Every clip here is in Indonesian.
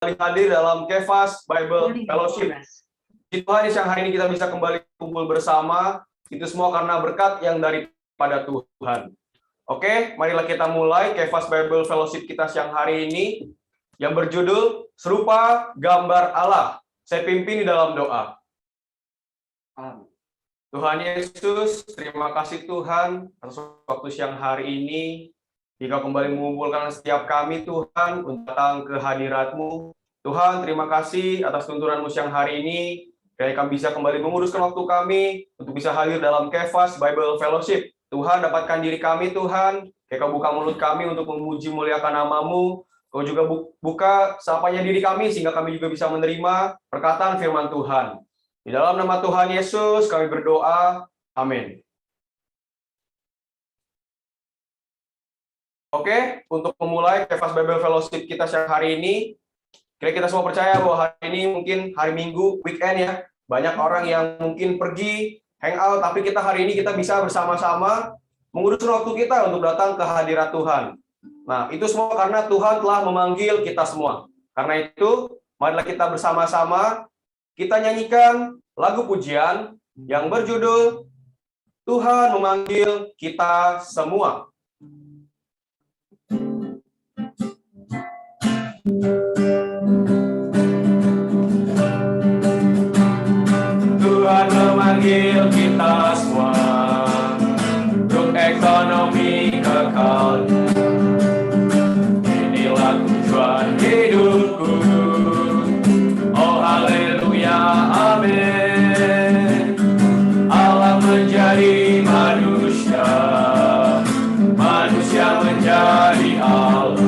hadir dalam Kefas Bible Fellowship. Tuhan, siang hari ini kita bisa kembali kumpul bersama, itu semua karena berkat yang daripada Tuhan. Oke, marilah kita mulai Kefas Bible Fellowship kita siang hari ini yang berjudul Serupa Gambar Allah. Saya pimpin di dalam doa. Tuhan Yesus, terima kasih Tuhan atas waktu siang hari ini. Jika kembali mengumpulkan setiap kami Tuhan untuk datang ke hadirat-Mu. Tuhan, terima kasih atas tuntunan-Mu siang hari ini. Biar kami bisa kembali menguruskan waktu kami untuk bisa hadir dalam Kefas Bible Fellowship. Tuhan, dapatkan diri kami Tuhan. Kau buka mulut kami untuk memuji muliakan nama-Mu. Kau juga buka sapanya diri kami sehingga kami juga bisa menerima perkataan firman Tuhan. Di dalam nama Tuhan Yesus kami berdoa. Amin. Oke, untuk memulai Kefas Bible Fellowship kita siang hari ini, kita semua percaya bahwa hari ini mungkin hari Minggu, weekend ya. Banyak orang yang mungkin pergi, hangout, tapi kita hari ini kita bisa bersama-sama menguruskan waktu kita untuk datang ke hadirat Tuhan. Nah, itu semua karena Tuhan telah memanggil kita semua. Karena itu, marilah kita bersama-sama, kita nyanyikan lagu pujian yang berjudul Tuhan memanggil kita semua. Tuhan memanggil kita semua untuk ekonomi kekal. Inilah tujuan hidupku. Oh haleluya, amin. Allah menjadi manusia, manusia menjadi Allah.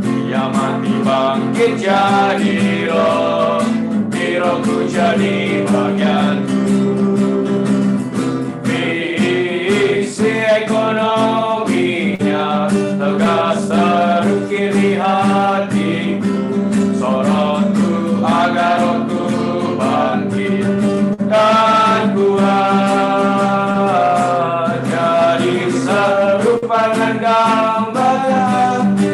Dia mati bangkit jadi roh, rohku jadi bagianku. Visi ekonominya tegas terukir di hatiku. Sorotku agar rohku bangkit dan kuat, jadi serupa dengan gambarnya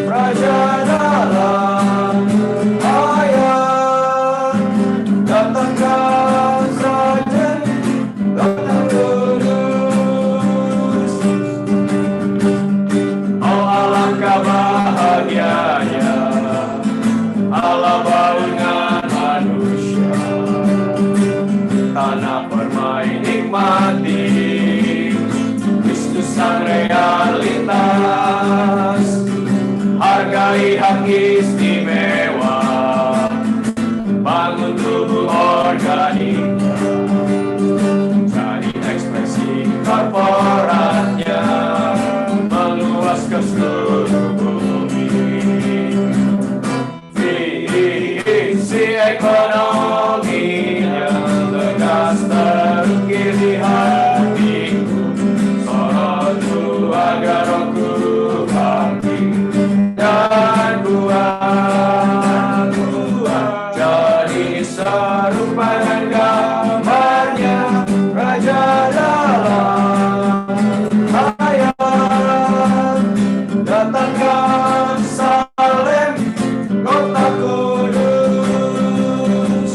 Raja dalam ayat. Datangkan saja, datang lurus. Oh alangkah bahagianya Allah bangunkan manusia. Tanah permai nikmati Kristus sang realitas. Hargai hak istimewa, bangun tubuh organiknya, jadi ekspresi korporatnya, meluas ke seluruh bumi. Visi ekonominya tegas terukir di hatiku. Sorotku agar rohku bangkit dan kuat, jadi serupa dengan gambarnya Raja dalam ayat. Datangkan Salem, kota kudus,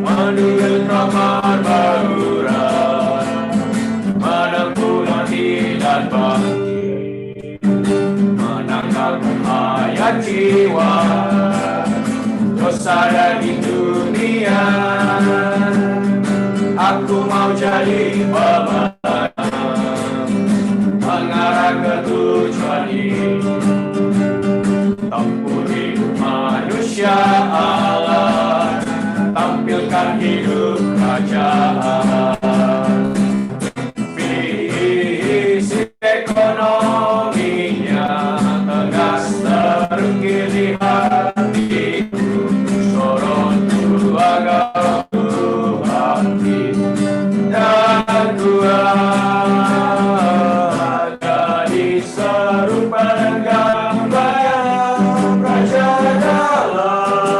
menduduki kamar bauran, menempuh mati dan bangkit, menangkal bahaya jiwa, dosa dari dunia. Aku mau jadi pemenang, mengarah ke tujuan ini. Tempuh hidup manusia Allah, tampilkan hidup kerajaan. Visi ekonominya tegas terukir di hatiku. Sorotku agar rohku bangkit dan kuat, jadi serupa dengan gambarnya Raja dalam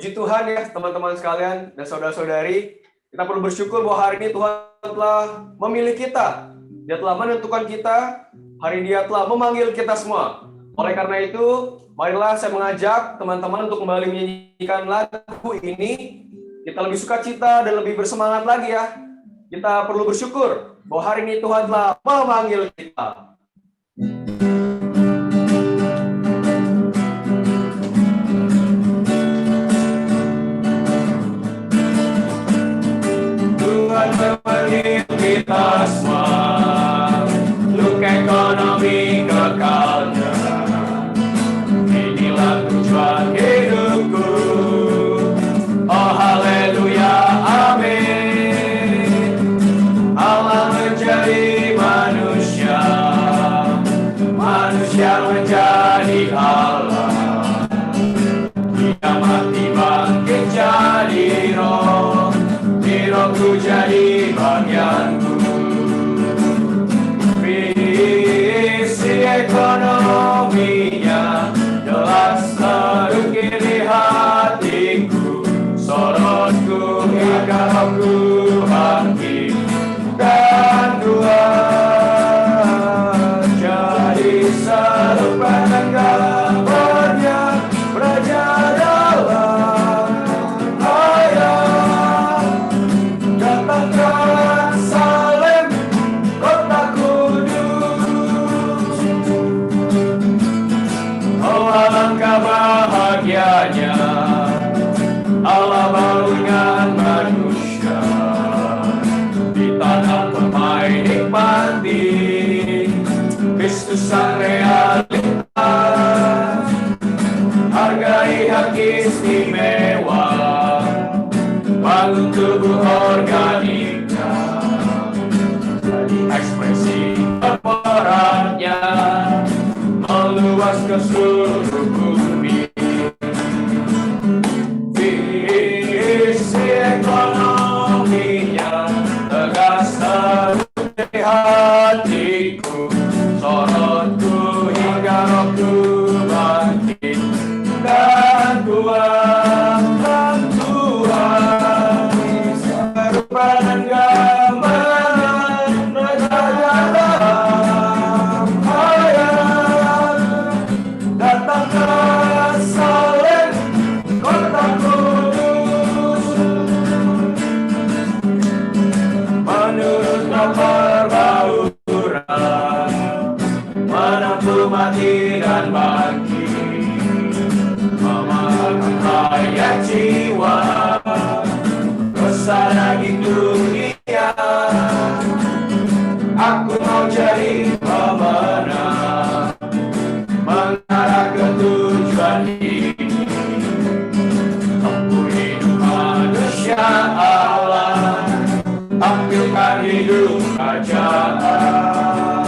puji Tuhan ya teman-teman sekalian dan saudara-saudari. Kita perlu bersyukur bahwa hari ini Tuhan telah memilih kita. Dia telah menentukan kita. Hari ini Dia telah memanggil kita semua. Oleh karena itu, marilah saya mengajak teman-teman untuk kembali menyanyikan lagu ini. Kita lebih sukacita dan lebih bersemangat lagi ya. Kita perlu bersyukur bahwa hari ini Tuhan telah memanggil kita. Tuhan memanggil kita semua untuk ekonomi kekalnya. Inilah tujuan hidupku. Oh haleluya, amin. Allah menjadi manusia, manusia menjadi Allah. Dia mati bangkit jadi roh, rohku jadi bagianku. Visi ekonominya jelas terukir di hatiku. Sorotku hingga rohku bangkit dan Tuhan jadi serupa dengan gambarnya, Raja dalam ayat. Datangkan Salem, kota kudus. Oh alangkah bahagianya Allah bangunkan manusia di tanah permai nikmati Kristus sang realitas. Hargai hak istimewa, bangun tubuh organiknya, jadi ekspresi pemerannya meluas ke seluruh bumi. Visi ekonominya tegas terus di hatiku. Sorotku hingga rohku bangkit dan Tuhan serupa gambaran Raja dalam ayat. Datangkan Salem, kota kudus. Menurut perbauran menampu mati dan bangkit, memakan rakyat jiwa kesana di dunia. Aku mau jadi pemenang, mengarah ke tujuan ini. Tempuh hidup manusia Allah, tampilkan hidup kerajaan.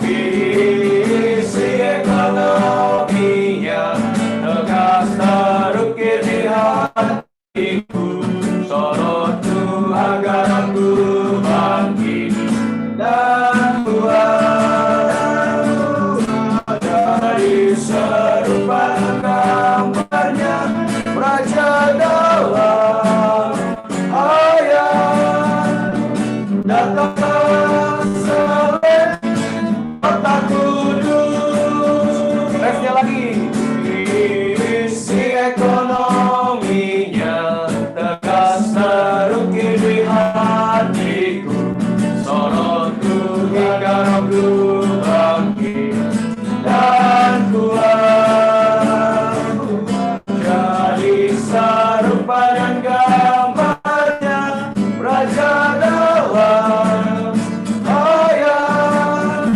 Visi ekonominya tegas terukir di hatiku. Sorotku agar aku bangkit dan Tuhan jadi serupa gambarnya, Raja dalam ayat. Datangkan Salem, kota kudus. Refnya lagi. Visi ekonominya tegas terukir di hatiku. Sorotku hingga rohku bangkit dan Tuhan jadi serupa dan gambarnya, Raja dalam ayat.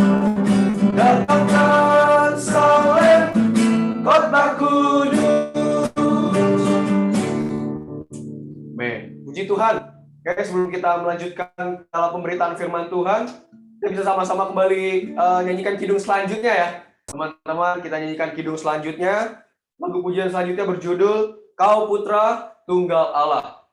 Datangkan Salem, kota kudus. Puji Tuhan. Oke, sebelum kita melanjutkan dalam pemberitaan firman Tuhan, kita bisa sama-sama kembali nyanyikan kidung selanjutnya ya. Teman-teman, kita nyanyikan kidung selanjutnya. Lagu pujian selanjutnya berjudul Kau Putra Tunggal Allah.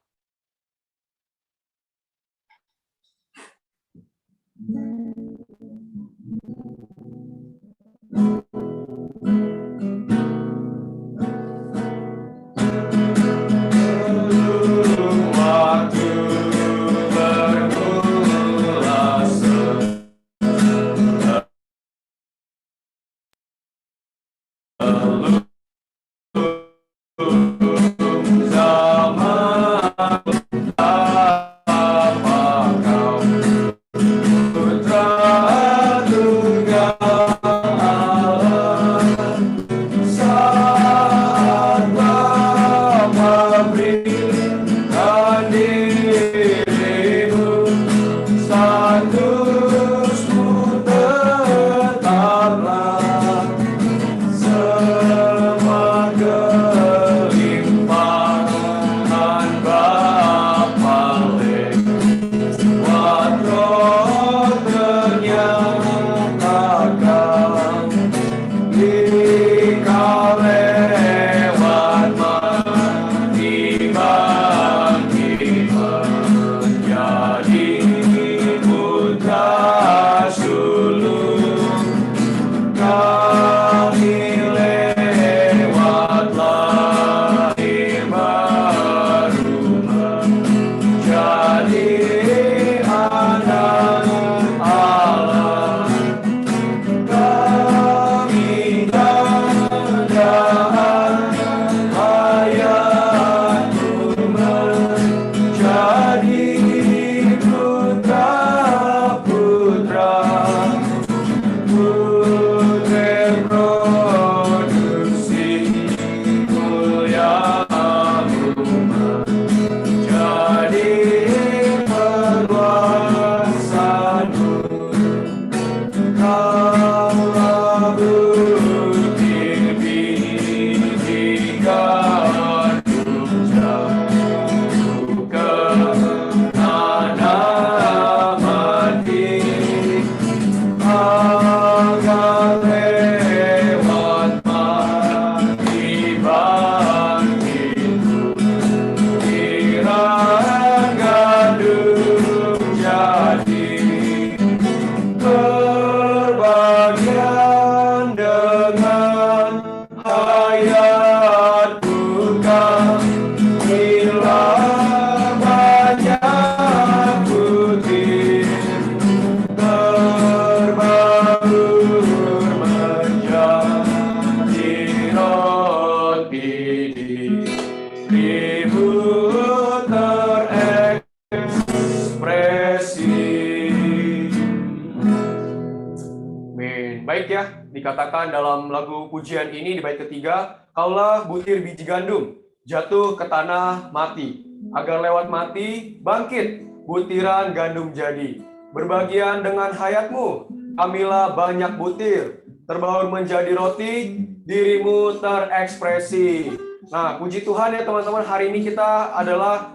Dikatakan dalam lagu pujian ini di bait ketiga, kaulah butir biji gandum, jatuh ke tanah mati, agar lewat mati bangkit, butiran gandum jadi. Berbagian dengan hayatmu, ambillah banyak butir, terbaur menjadi roti, dirimu terekspresi. Nah, puji Tuhan ya teman-teman, hari ini kita adalah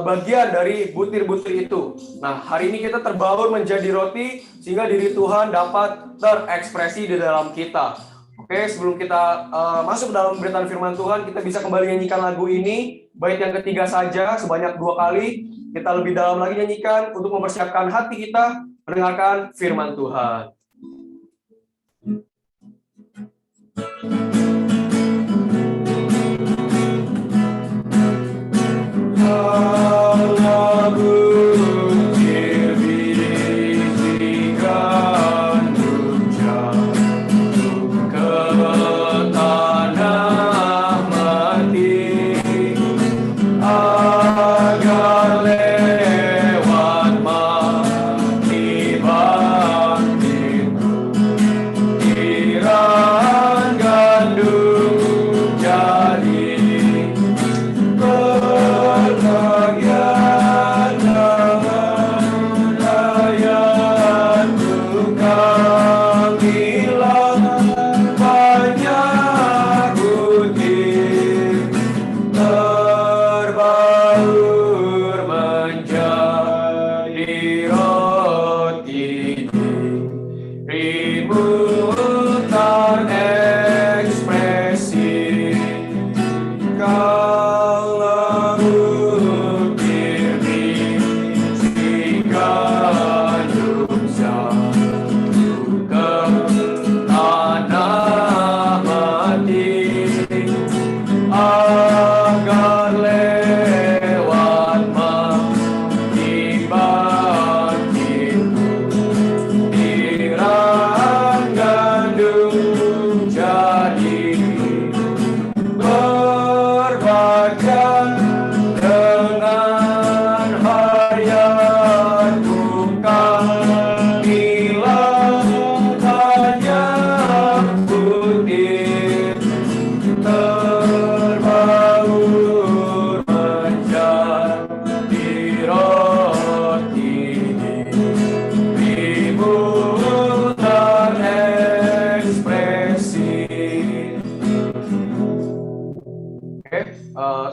bagian dari butir-butir itu. Nah, hari ini kita terbaur menjadi roti, sehingga diri Tuhan dapat terekspresi di dalam kita. Oke, sebelum kita masuk dalam pemberitaan firman Tuhan, kita bisa kembali nyanyikan lagu ini, bait yang ketiga saja, sebanyak 2 kali. Kita lebih dalam lagi nyanyikan untuk mempersiapkan hati kita mendengarkan firman Tuhan. Gandum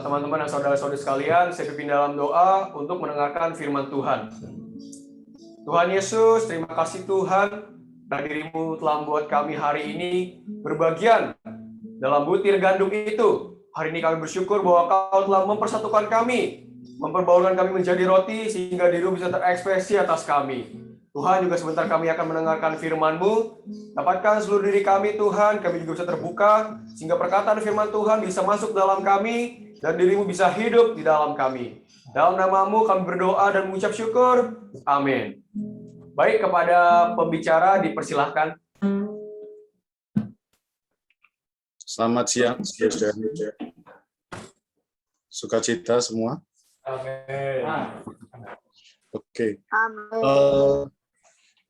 teman-teman dan saudara-saudari sekalian, saya pimpin dalam doa untuk mendengarkan firman Tuhan. Tuhan Yesus, terima kasih Tuhan, diri-Mu telah membuat kami hari ini berbagian dalam butir gandum itu. Hari ini kami bersyukur bahwa Kau telah mempersatukan kami, memperbaurkan kami menjadi roti, sehingga diri-Mu bisa terekspresi atas kami. Tuhan, juga sebentar kami akan mendengarkan firman-Mu. Dapatkan seluruh diri kami, Tuhan, kami juga bisa terbuka, sehingga perkataan firman Tuhan bisa masuk dalam kami, dan diri-Mu bisa hidup di dalam kami. Dalam nama-Mu kami berdoa dan mengucap syukur. Amin. Baik, kepada pembicara dipersilahkan. Selamat siang, saudara. Sukacita semua. Amin. Oke.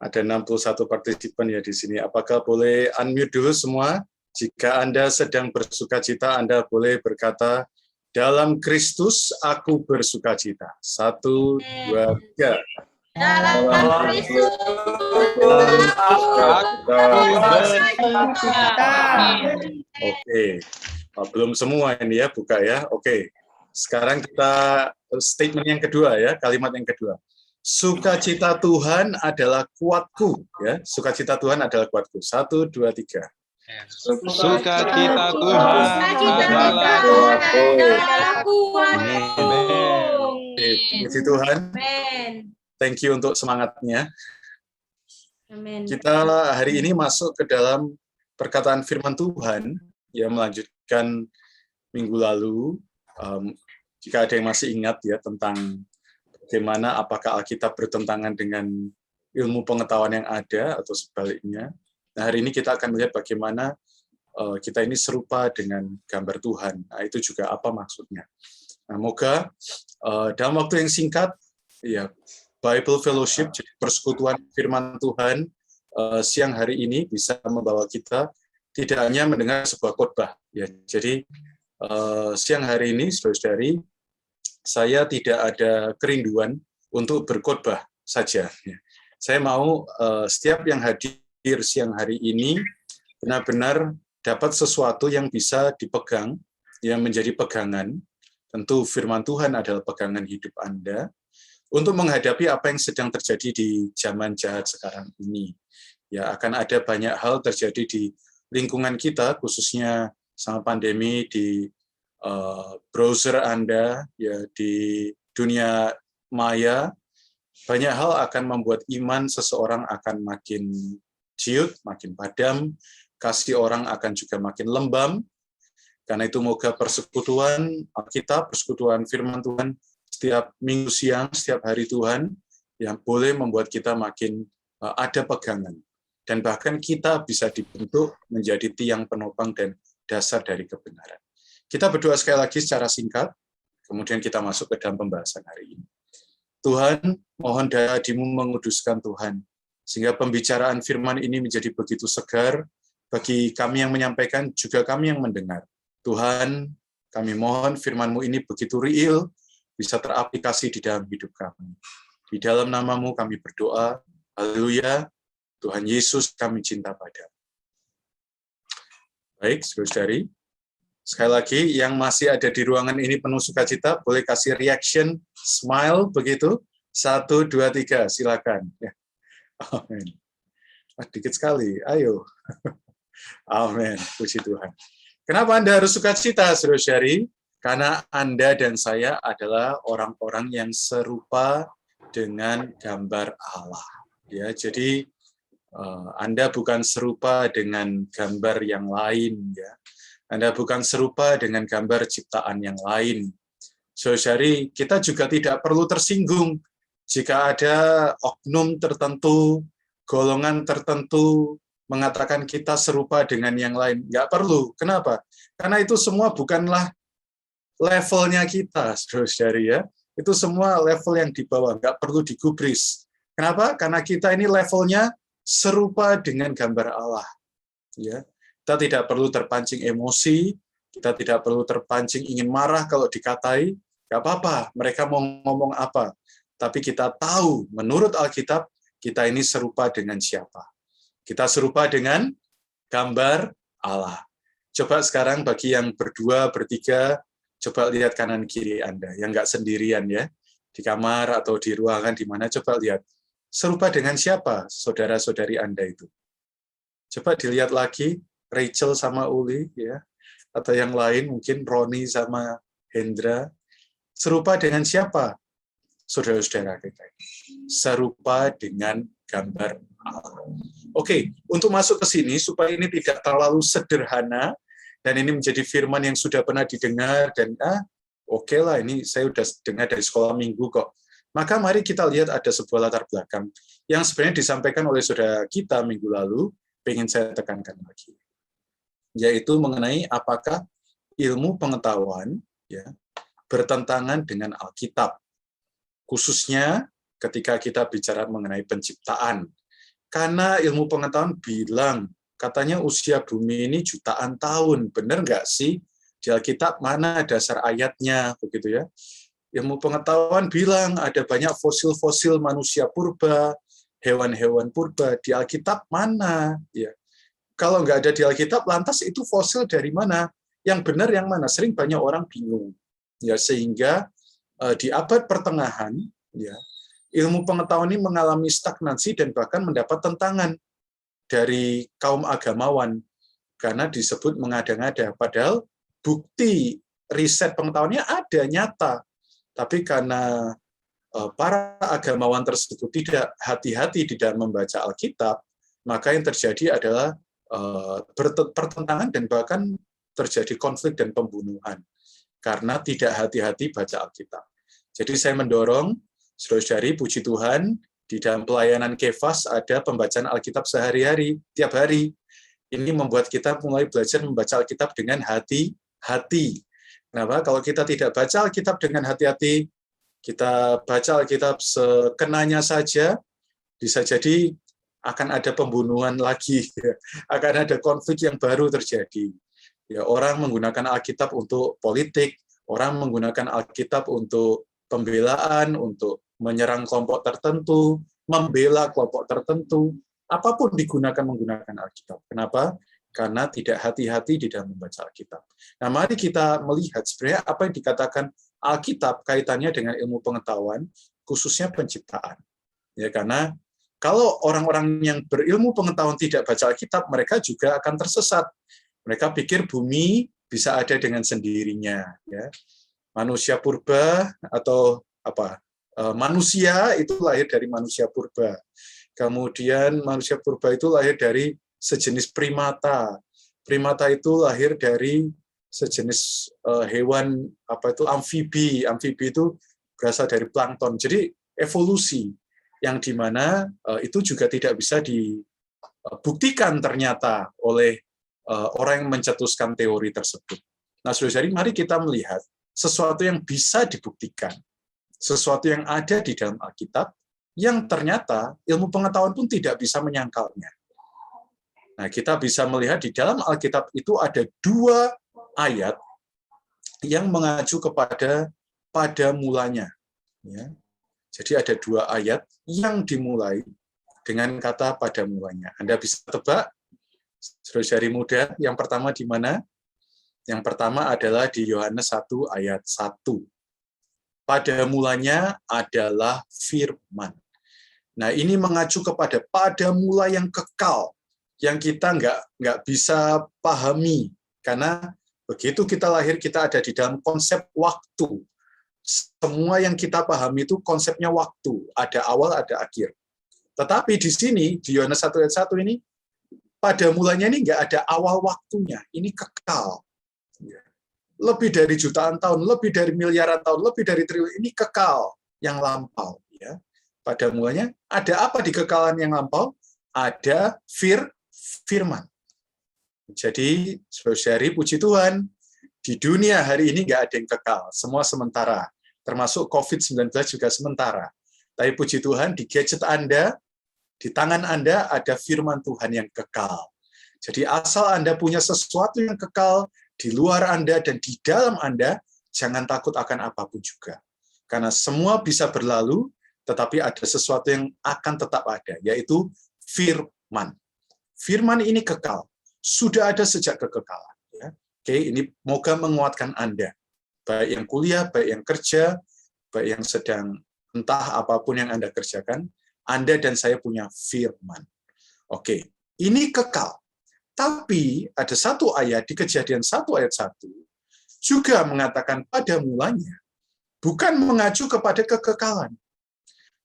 Ada 61 partisipan ya di sini. Apakah boleh unmute dulu semua? Jika Anda sedang bersukacita, Anda boleh berkata, dalam Kristus aku bersukacita. 1, 2, 3. Dalam Kristus Oke. Belum semua ini ya, buka ya. Oke. Sekarang kita statement yang kedua ya, kalimat yang kedua. Sukacita Tuhan adalah kuatku ya. Sukacita Tuhan adalah kuatku. 1, 2, 3. Sukacita Tuhan adalah kuatku. Puji Tuhan. Thank you untuk semangatnya. Amin. Kita hari ini masuk ke dalam perkataan firman Tuhan yang melanjutkan minggu lalu. Jika ada yang masih ingat ya tentang bagaimana apakah Alkitab bertentangan dengan ilmu pengetahuan yang ada atau sebaliknya. Nah, hari ini kita akan melihat bagaimana kita ini serupa dengan gambar Tuhan. Nah, itu juga apa maksudnya. Nah, moga dalam waktu yang singkat, ya Bible Fellowship, jadi persekutuan firman Tuhan siang hari ini bisa membawa kita tidak hanya mendengar sebuah khotbah. Ya, jadi siang hari ini, saudara-saudari, saya tidak ada kerinduan untuk berkhotbah saja. Ya. Saya mau setiap yang hadir siang hari ini benar-benar dapat sesuatu yang bisa dipegang, yang menjadi pegangan. Tentu firman Tuhan adalah pegangan hidup Anda untuk menghadapi apa yang sedang terjadi di zaman jahat sekarang ini. Ya, akan ada banyak hal terjadi di lingkungan kita, khususnya sama pandemi di browser Anda, ya di dunia maya. Banyak hal akan membuat iman seseorang akan makin ciut, makin padam, kasih orang akan juga makin lembam. Karena itu moga persekutuan kita, persekutuan firman Tuhan setiap minggu siang, setiap hari Tuhan, yang boleh membuat kita makin ada pegangan. Dan bahkan kita bisa dibentuk menjadi tiang penopang dan dasar dari kebenaran. Kita berdoa sekali lagi secara singkat, kemudian kita masuk ke dalam pembahasan hari ini. Tuhan, mohon daya-Mu menguduskan Tuhan, sehingga pembicaraan firman ini menjadi begitu segar bagi kami yang menyampaikan, juga kami yang mendengar. Tuhan, kami mohon firman-Mu ini begitu real, bisa teraplikasi di dalam hidup kami. Di dalam nama-Mu kami berdoa, haleluya, Tuhan Yesus kami cinta padamu. Baik, saudari, sekali lagi yang masih ada di ruangan ini penuh sukacita, boleh kasih reaction, smile, begitu. 1, 2, 3, silakan. Ya. Amin. Dikit sekali, ayo. Amin, puji Tuhan. Kenapa Anda harus sukacita, saudari? Karena Anda dan saya adalah orang-orang yang serupa dengan gambar Allah. Ya, jadi Anda bukan serupa dengan gambar yang lain. Ya. Anda bukan serupa dengan gambar ciptaan yang lain. Saudari, kita juga tidak perlu tersinggung jika ada oknum tertentu, golongan tertentu, mengatakan kita serupa dengan yang lain. Nggak perlu. Kenapa? Karena itu semua bukanlah levelnya kita, saudari ya. Itu semua level yang di bawah, nggak perlu digubris. Kenapa? Karena kita ini levelnya serupa dengan gambar Allah. Ya, kita tidak perlu terpancing emosi, kita tidak perlu terpancing ingin marah kalau dikatai. Nggak apa-apa, mereka mau ngomong apa. Tapi kita tahu, menurut Alkitab, kita ini serupa dengan siapa. Kita serupa dengan gambar Allah. Coba sekarang bagi yang berdua, bertiga, Coba lihat kanan kiri Anda, yang nggak sendirian ya, di kamar atau di ruangan di mana, coba lihat. Serupa dengan siapa saudara-saudari Anda itu? Coba dilihat lagi, Rachel sama Uli, ya, atau yang lain, mungkin Roni sama Hendra. Serupa dengan siapa saudara-saudara kita? Serupa dengan gambar Allah. Oke, untuk masuk ke sini, supaya ini tidak terlalu sederhana, dan ini menjadi firman yang sudah pernah didengar, dan oke lah, ini saya sudah dengar dari sekolah minggu kok. Maka mari kita lihat ada sebuah latar belakang yang sebenarnya disampaikan oleh saudara kita minggu lalu, pengen saya tekankan lagi. Yaitu mengenai apakah ilmu pengetahuan ya, bertentangan dengan Alkitab. Khususnya ketika kita bicara mengenai penciptaan. Karena ilmu pengetahuan bilang, katanya usia bumi ini jutaan tahun. Benar nggak sih? Di Alkitab mana dasar ayatnya? Begitu ya. Ilmu pengetahuan bilang ada banyak fosil-fosil manusia purba, hewan-hewan purba. Di Alkitab mana? Ya. Kalau nggak ada di Alkitab, lantas itu fosil dari mana? Yang benar yang mana? Sering banyak orang bingung. Ya, sehingga di abad pertengahan, ya, ilmu pengetahuan ini mengalami stagnansi dan bahkan mendapat tentangan dari kaum agamawan karena disebut mengada-ngada. Padahal bukti riset pengetahuannya ada nyata, tapi karena para agamawan tersebut tidak hati-hati di dalam membaca Alkitab, maka yang terjadi adalah pertentangan dan bahkan terjadi konflik dan pembunuhan karena tidak hati-hati baca Alkitab. Jadi saya mendorong saudara-saudari, puji Tuhan, di dalam pelayanan Kefas ada pembacaan Alkitab sehari-hari, tiap hari. Ini membuat kita mulai belajar membaca Alkitab dengan hati-hati. Kenapa? Kalau kita tidak baca Alkitab dengan hati-hati, kita baca Alkitab sekenanya saja, bisa jadi akan ada pembunuhan lagi, akan ada konflik yang baru terjadi. Ya, orang menggunakan Alkitab untuk politik, orang menggunakan Alkitab untuk pembelaan, untuk menyerang kelompok tertentu, membela kelompok tertentu, apapun digunakan menggunakan Alkitab. Kenapa? Karena tidak hati-hati di dalam membaca Alkitab. Nah, mari kita melihat sebenarnya apa yang dikatakan Alkitab kaitannya dengan ilmu pengetahuan, khususnya penciptaan. Ya, karena kalau orang-orang yang berilmu pengetahuan tidak baca Alkitab, mereka juga akan tersesat. Mereka pikir bumi bisa ada dengan sendirinya. Ya. Manusia purba atau apa? Manusia itu lahir dari manusia purba. Kemudian manusia purba itu lahir dari sejenis primata. Primata itu lahir dari sejenis hewan apa itu amfibi. Amfibi itu berasal dari plankton. Jadi evolusi yang dimana itu juga tidak bisa dibuktikan ternyata oleh orang yang mencetuskan teori tersebut. Nah, saudara-saudari, mari kita melihat sesuatu yang bisa dibuktikan, sesuatu yang ada di dalam Alkitab, yang ternyata ilmu pengetahuan pun tidak bisa menyangkalnya. Nah, kita bisa melihat di dalam Alkitab itu ada 2 ayat yang mengacu kepada pada mulanya. Ya. Jadi ada 2 ayat yang dimulai dengan kata pada mulanya. Anda bisa tebak, saudara-saudari muda, yang pertama di mana? Yang pertama adalah di Yohanes 1 ayat 1. Pada mulanya adalah firman. Nah, ini mengacu kepada pada mula yang kekal, yang kita nggak bisa pahami. Karena begitu kita lahir, kita ada di dalam konsep waktu. Semua yang kita pahami itu konsepnya waktu. Ada awal, ada akhir. Tetapi di sini, di Yohanes 1 ayat 1 ini, pada mulanya ini nggak ada awal waktunya. Ini kekal. Lebih dari jutaan tahun, lebih dari miliaran tahun, lebih dari triliun, ini kekal yang lampau. Ya. Pada mulanya, ada apa di kekalan yang lampau? Ada firman. Jadi, saudari, puji Tuhan, di dunia hari ini nggak ada yang kekal, semua sementara. Termasuk COVID-19 juga sementara. Tapi puji Tuhan, di gadget Anda, di tangan Anda ada firman Tuhan yang kekal. Jadi asal Anda punya sesuatu yang kekal, di luar Anda dan di dalam Anda, jangan takut akan apapun juga. Karena semua bisa berlalu, tetapi ada sesuatu yang akan tetap ada, yaitu firman. Firman ini kekal, sudah ada sejak kekekalan. Ya. Oke, ini moga menguatkan Anda. baik yang kuliah, baik yang kerja, baik yang sedang entah apapun yang Anda kerjakan, Anda dan saya punya firman. Oke, ini kekal. Tapi ada satu ayat di Kejadian 1 ayat 1 juga mengatakan pada mulanya, bukan mengacu kepada kekekalan.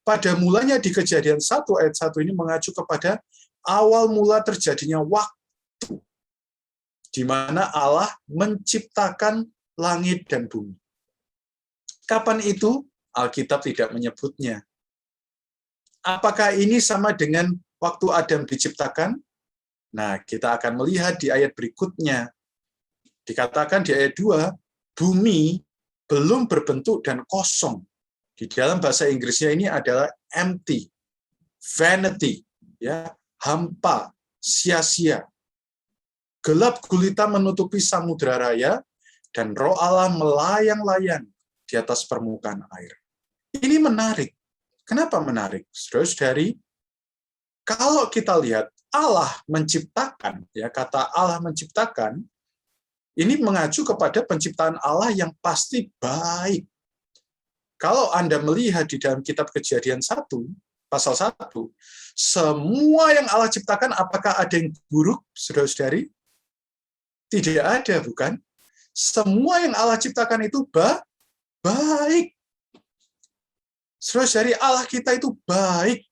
Pada mulanya di Kejadian 1 ayat 1 ini mengacu kepada awal mula terjadinya waktu, di mana Allah menciptakan langit dan bumi. Kapan itu? Alkitab tidak menyebutnya. Apakah ini sama dengan waktu Adam diciptakan? Nah, kita akan melihat di ayat berikutnya. Dikatakan di ayat 2, bumi belum berbentuk dan kosong. Di dalam bahasa Inggrisnya ini adalah empty, vanity, ya, hampa, sia-sia. Gelap gulita menutupi samudera raya, dan Roh Allah melayang-layang di atas permukaan air. Ini menarik. Kenapa menarik? Saudara-saudari, kalau kita lihat Allah menciptakan, ya, kata Allah menciptakan, ini mengacu kepada penciptaan Allah yang pasti baik. Kalau Anda melihat di dalam kitab Kejadian 1, pasal 1, semua yang Allah ciptakan, apakah ada yang buruk, saudara-saudari? Tidak ada, bukan? Semua yang Allah ciptakan itu baik. Saudara-saudari, Allah kita itu baik.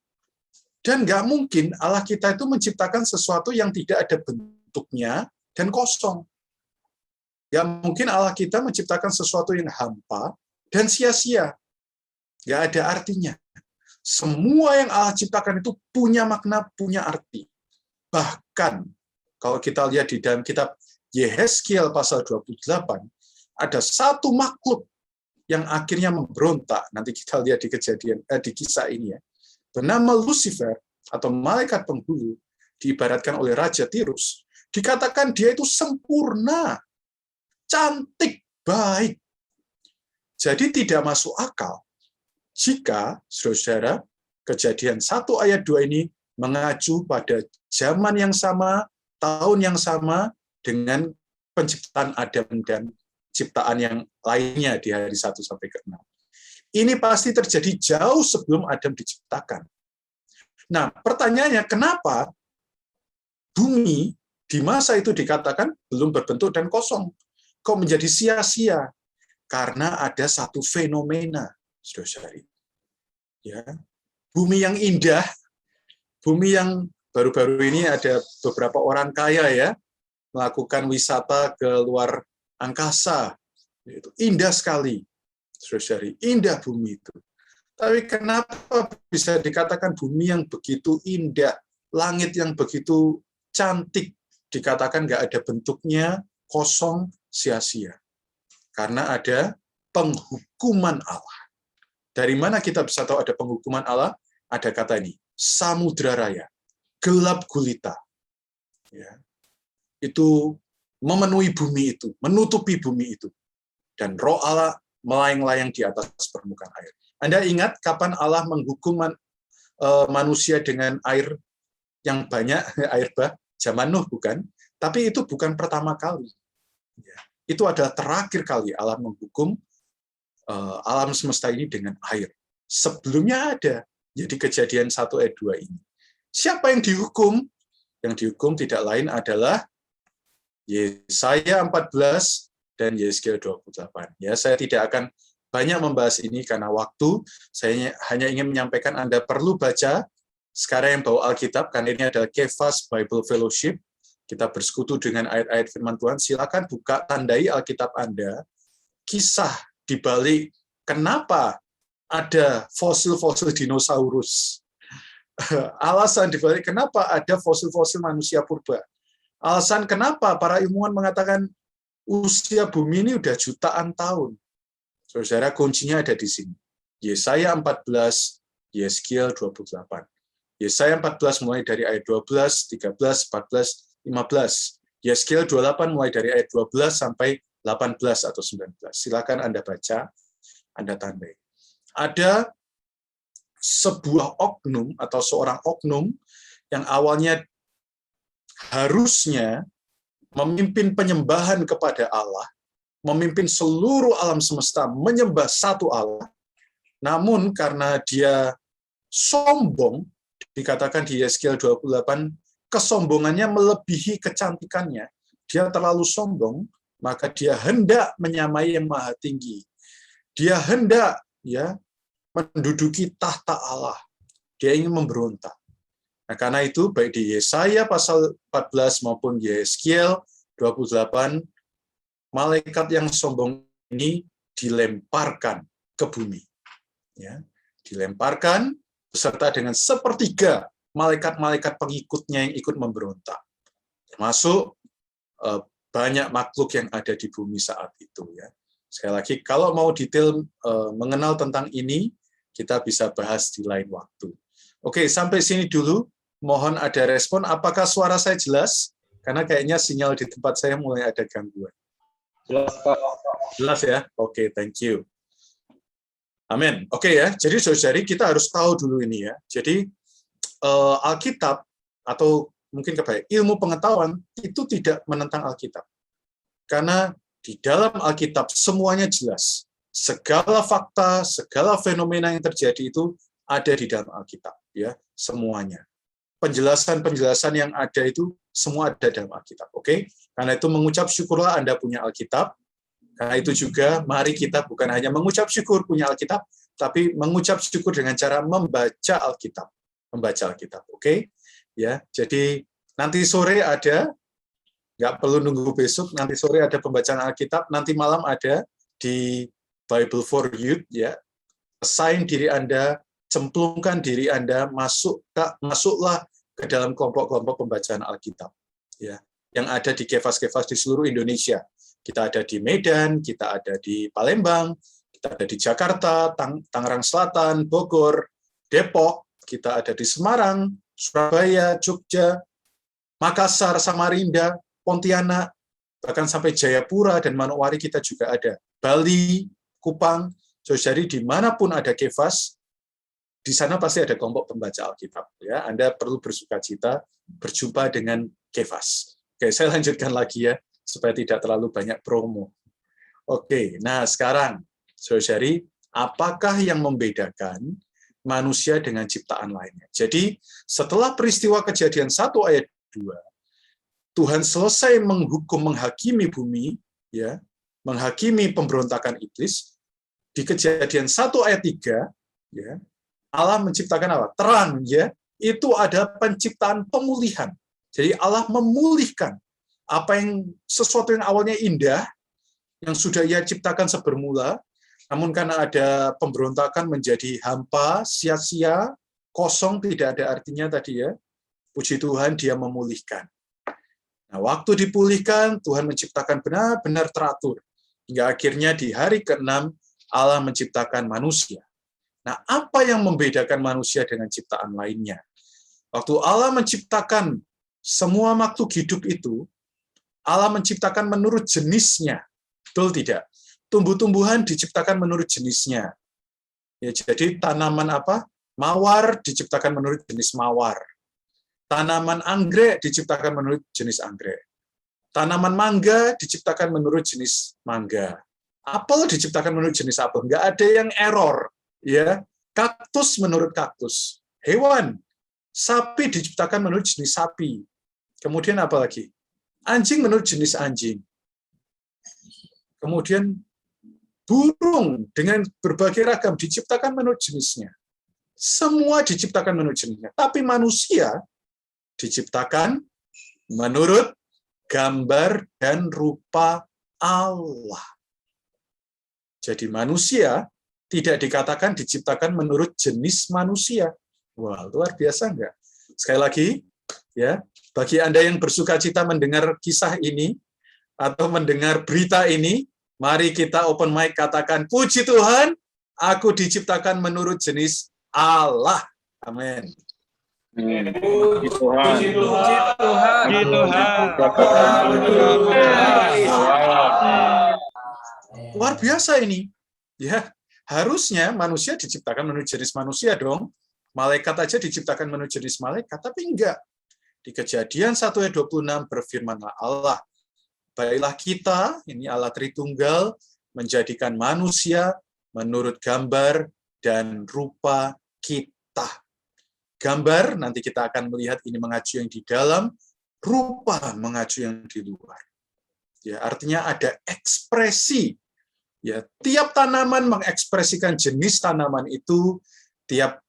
Dan nggak mungkin Allah kita itu menciptakan sesuatu yang tidak ada bentuknya dan kosong. Nggak mungkin Allah kita menciptakan sesuatu yang hampa dan sia-sia. Nggak ada artinya. Semua yang Allah ciptakan itu punya makna, punya arti. Bahkan, kalau kita lihat di dalam kitab Yehezkiel pasal 28, ada satu makhluk yang akhirnya memberontak. Nanti kita lihat di di kisah ini ya. Bernama Lucifer atau malaikat penghulu, diibaratkan oleh Raja Tirus. Dikatakan dia itu sempurna, cantik, baik. Jadi tidak masuk akal jika, saudara-saudara, Kejadian 1 ayat 2 ini mengacu pada zaman yang sama, tahun yang sama dengan penciptaan Adam dan ciptaan yang lainnya di hari 1 sampai ke 6. Ini pasti terjadi jauh sebelum Adam diciptakan. Nah, pertanyaannya, kenapa bumi di masa itu dikatakan belum berbentuk dan kosong? Kok menjadi sia-sia? Karena ada satu fenomena, saudara-saudari. Ya, bumi yang indah, bumi yang baru-baru ini ada beberapa orang kaya ya melakukan wisata ke luar angkasa. Itu indah sekali, saudara-saudari, indah bumi itu. Tapi kenapa bisa dikatakan bumi yang begitu indah, langit yang begitu cantik, dikatakan nggak ada bentuknya, kosong, sia-sia? Karena ada penghukuman Allah. Dari mana kita bisa tahu ada penghukuman Allah? Ada kata ini, samudra raya, gelap gulita. Ya. Itu memenuhi bumi itu, menutupi bumi itu. Dan Roh Allah melayang-layang di atas permukaan air. Anda ingat kapan Allah menghukum manusia dengan air yang banyak, air bah, zaman Nuh bukan? Tapi itu bukan pertama kali. Ya. Itu adalah terakhir kali Allah menghukum alam semesta ini dengan air. Sebelumnya ada, jadi Kejadian 1 ayat 2 ini. Siapa yang dihukum? Yang dihukum tidak lain adalah Yesaya 14 dan Yehezkiel 28. Ya, saya tidak akan banyak membahas ini karena waktu. Saya hanya ingin menyampaikan Anda perlu baca sekarang yang bawa Alkitab, karena ini adalah Kefas Bible Fellowship. Kita bersekutu dengan ayat-ayat firman Tuhan. Silakan buka, tandai Alkitab Anda. Kisah di balik kenapa ada fosil-fosil dinosaurus. Alasan di balik kenapa ada fosil-fosil manusia purba. Alasan kenapa para ilmuwan mengatakan usia bumi ini udah jutaan tahun. Saudara, kuncinya ada di sini. Yesaya 14, Yehezkiel 28. Yesaya 14 mulai dari ayat 12, 13, 14, 15. Yehezkiel 28 mulai dari ayat 12 sampai 18 atau 19. Silakan Anda baca, Anda tandai. Ada sebuah oknum atau seorang oknum yang awalnya harusnya memimpin penyembahan kepada Allah, memimpin seluruh alam semesta menyembah satu Allah, namun karena dia sombong, dikatakan di Yeskiel 28, kesombongannya melebihi kecantikannya. Dia terlalu sombong, maka dia hendak menyamai yang maha tinggi. Dia hendak menduduki tahta Allah. Dia ingin memberontak. Nah, karena itu baik di Yesaya pasal 14 maupun Yeskiel 28, malaikat yang sombong ini dilemparkan ke bumi. Ya, dilemparkan beserta dengan sepertiga malaikat-malaikat pengikutnya yang ikut memberontak. Termasuk banyak makhluk yang ada di bumi saat itu. Ya. Sekali lagi, kalau mau detail mengenal tentang ini, kita bisa bahas di lain waktu. Oke, sampai sini dulu. Mohon ada respon. Apakah suara saya jelas? Karena kayaknya sinyal di tempat saya mulai ada gangguan. Jelas, Pak. Jelas ya? Oke, thank you. Amin. Oke ya, jadi saudari kita harus tahu dulu ini ya. Jadi Alkitab atau mungkin ilmu pengetahuan itu tidak menentang Alkitab. Karena di dalam Alkitab semuanya jelas. Segala fakta, segala fenomena yang terjadi itu ada di dalam Alkitab ya, semuanya. Penjelasan-penjelasan yang ada itu semua ada dalam Alkitab. Oke? Karena itu mengucap syukurlah Anda punya Alkitab. Karena itu juga mari kita bukan hanya mengucap syukur punya Alkitab, tapi mengucap syukur dengan cara membaca Alkitab. Membaca Alkitab. Oke? Ya, jadi nanti sore ada, nggak perlu nunggu besok, nanti sore ada pembacaan Alkitab, nanti malam ada di Bible for Youth ya. Assign diri Anda, cemplungkan diri Anda, masuklah ke dalam kelompok-kelompok pembacaan Alkitab ya, yang ada di kefas-kefas di seluruh Indonesia. Kita ada di Medan, kita ada di Palembang, kita ada di Jakarta, Tangerang Selatan, Bogor, Depok, kita ada di Semarang, Surabaya, Jogja, Makassar, Samarinda, Pontianak, bahkan sampai Jayapura dan Manokwari kita juga ada. Bali, Kupang, jadi dimanapun ada kefas, di sana pasti ada kelompok pembaca Alkitab. Ya, Anda perlu bersukacita berjumpa dengan kefas. Oke, saya lanjutkan lagi ya, supaya tidak terlalu banyak promo. Oke, nah sekarang, saudari, apakah yang membedakan manusia dengan ciptaan lainnya? Jadi, setelah peristiwa Kejadian 1 ayat 2, Tuhan selesai menghakimi bumi, ya, menghakimi pemberontakan iblis. Di Kejadian 1 ayat 3, ya, Allah menciptakan apa? Terang, ya. Itu ada penciptaan pemulihan. Jadi Allah memulihkan apa yang sesuatu yang awalnya indah, yang sudah Ia ciptakan sebermula, namun karena ada pemberontakan menjadi hampa, sia-sia, kosong, tidak ada artinya tadi ya. Puji Tuhan, Dia memulihkan. Nah, waktu dipulihkan, Tuhan menciptakan benar-benar teratur. Hingga akhirnya di hari ke-6, Allah menciptakan manusia. Nah, apa yang membedakan manusia dengan ciptaan lainnya? Waktu Allah menciptakan semua makhluk hidup itu, Allah menciptakan menurut jenisnya. Betul tidak? Tumbuh-tumbuhan diciptakan menurut jenisnya. Ya, jadi tanaman apa? Mawar diciptakan menurut jenis mawar. Tanaman anggrek diciptakan menurut jenis anggrek. Tanaman mangga diciptakan menurut jenis mangga. Apel diciptakan menurut jenis apel. Nggak ada yang error. Ya, kaktus menurut kaktus. Hewan, sapi diciptakan menurut jenis sapi. Kemudian apa lagi? Anjing menurut jenis anjing. Kemudian burung dengan berbagai ragam diciptakan menurut jenisnya. Semua diciptakan menurut jenisnya. Tapi manusia diciptakan menurut gambar dan rupa Allah. Jadi manusia tidak dikatakan diciptakan menurut jenis manusia. Wah, luar biasa enggak? Sekali lagi, ya, bagi Anda yang bersukacita mendengar kisah ini atau mendengar berita ini, mari kita open mic katakan, puji Tuhan, aku diciptakan menurut jenis Allah. Amin. Puji Tuhan. Puji Tuhan. Luar biasa ini. Ya, harusnya manusia diciptakan menurut jenis manusia dong. Malaikat aja diciptakan menurut jenis malaikat, tapi enggak. Di Kejadian 1 ayat 26 berfirmanlah Allah, baiklah kita, ini Allah Tritunggal, menjadikan manusia menurut gambar dan rupa kita. Gambar, nanti kita akan melihat ini mengacu yang di dalam, rupa mengacu yang di luar. Ya, artinya ada ekspresi. Ya, tiap tanaman mengekspresikan jenis tanaman itu, tiap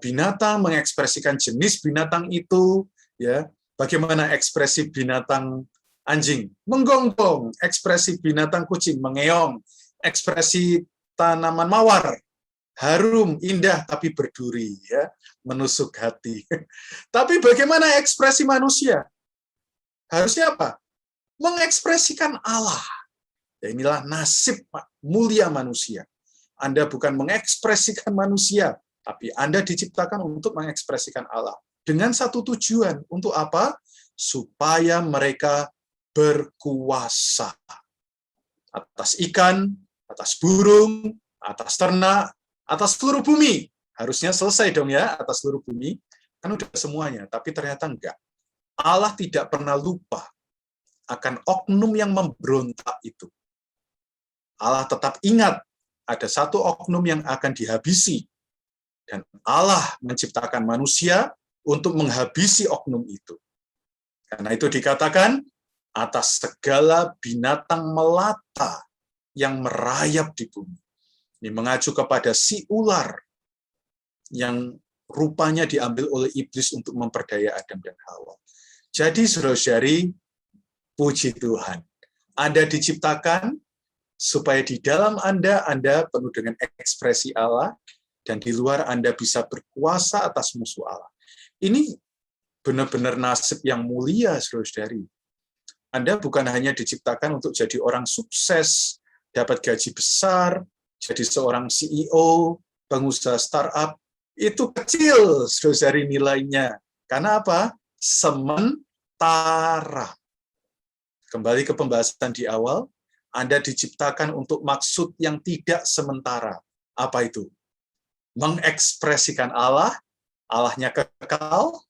binatang mengekspresikan jenis binatang itu, ya. Bagaimana ekspresi binatang anjing? Menggonggong. Ekspresi binatang kucing mengeong. Ekspresi tanaman mawar harum, indah tapi berduri, ya, menusuk hati. Tapi bagaimana ekspresi manusia? Harusnya apa? Mengekspresikan Allah. Ya, inilah nasib mulia manusia. Anda bukan mengekspresikan manusia, tapi Anda diciptakan untuk mengekspresikan Allah. Dengan satu tujuan, untuk apa? Supaya mereka berkuasa. Atas ikan, atas burung, atas ternak, atas seluruh bumi. Harusnya selesai dong ya, atas seluruh bumi. Kan udah semuanya, tapi ternyata enggak. Allah tidak pernah lupa akan oknum yang memberontak itu. Allah tetap ingat ada satu oknum yang akan dihabisi. Dan Allah menciptakan manusia untuk menghabisi oknum itu. Karena itu dikatakan, atas segala binatang melata yang merayap di bumi. Ini mengacu kepada si ular yang rupanya diambil oleh iblis untuk memperdaya Adam dan Hawa. Jadi, saudara-saudari, puji Tuhan. Anda diciptakan supaya di dalam Anda penuh dengan ekspresi Allah, dan di luar Anda bisa berkuasa atas musuh Allah. Ini benar-benar nasib yang mulia, saudara-saudari. Anda bukan hanya diciptakan untuk jadi orang sukses, dapat gaji besar, jadi seorang CEO, pengusaha startup, itu kecil, saudara-saudari, nilainya. Karena apa? Sementara. Kembali ke pembahasan di awal, Anda diciptakan untuk maksud yang tidak sementara. Apa itu? Mengekspresikan Allah, Allahnya kekal,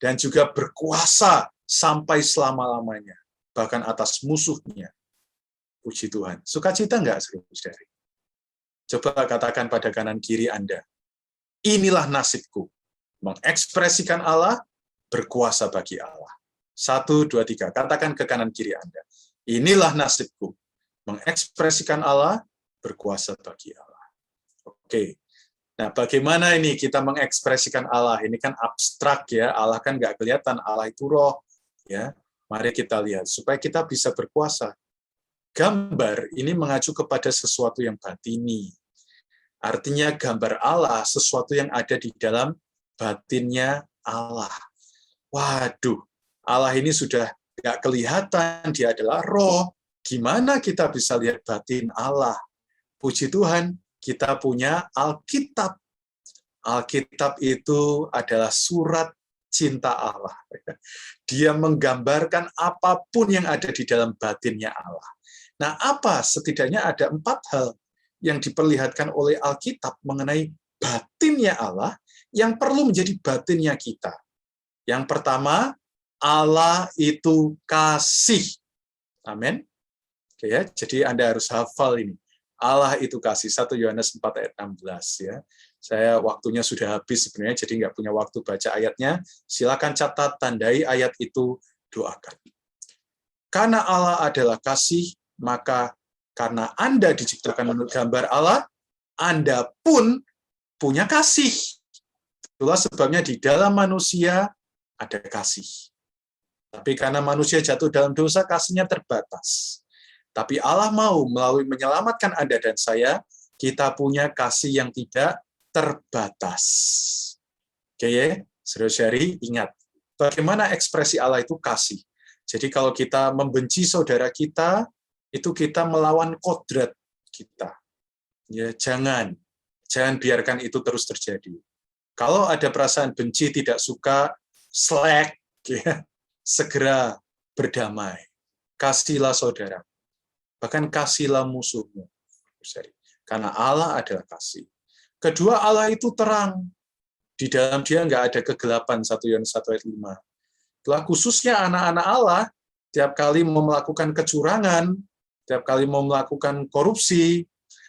dan juga berkuasa sampai selama-lamanya, bahkan atas musuhnya. Puji Tuhan. Sukacita enggak, saudara-saudari? Coba katakan pada kanan kiri Anda, inilah nasibku, mengekspresikan Allah, berkuasa bagi Allah. 1, 2, 3, katakan ke kanan kiri Anda, inilah nasibku, mengekspresikan Allah, berkuasa bagi Allah. Oke. Nah, bagaimana ini kita mengekspresikan Allah? Ini kan abstrak ya, Allah kan nggak kelihatan, Allah itu roh. Ya, mari kita lihat, supaya kita bisa berkuasa. Gambar ini mengacu kepada sesuatu yang batini. Artinya gambar Allah, sesuatu yang ada di dalam batinnya Allah. Waduh, Allah ini sudah nggak kelihatan, dia adalah roh. Gimana kita bisa lihat batin Allah? Puji Tuhan, kita punya Alkitab. Alkitab itu adalah surat cinta Allah. Dia menggambarkan apapun yang ada di dalam batinnya Allah. Nah, apa? Setidaknya ada 4 hal yang diperlihatkan oleh Alkitab mengenai batinnya Allah yang perlu menjadi batinnya kita. Yang pertama, Allah itu kasih. Amin. Oke ya, jadi Anda harus hafal ini. Allah itu kasih, 1 Yohanes 4 ayat 16 ya. Saya waktunya sudah habis sebenarnya, jadi nggak punya waktu baca ayatnya. Silakan catat, tandai ayat itu, doakan. Karena Allah adalah kasih, maka karena Anda diciptakan menurut gambar Allah, Anda pun punya kasih. Itulah sebabnya di dalam manusia ada kasih. Tapi karena manusia jatuh dalam dosa, kasihnya terbatas. Tapi Allah mau melalui menyelamatkan Anda dan saya, kita punya kasih yang tidak terbatas. Oke ya, saudara-saudari, ingat, bagaimana ekspresi Allah itu kasih. Jadi kalau kita membenci saudara kita, itu kita melawan kodrat kita. Ya, jangan biarkan itu terus terjadi. Kalau ada perasaan benci, tidak suka, slack, ya, segera berdamai. Kasihlah saudara. Bahkan kasihlah musuhmu. Karena Allah adalah kasih. Kedua, Allah itu terang. Di dalam dia nggak ada kegelapan, 1 Yohanes 1 ayat 5. Itulah khususnya anak-anak Allah tiap kali mau melakukan kecurangan, tiap kali mau melakukan korupsi,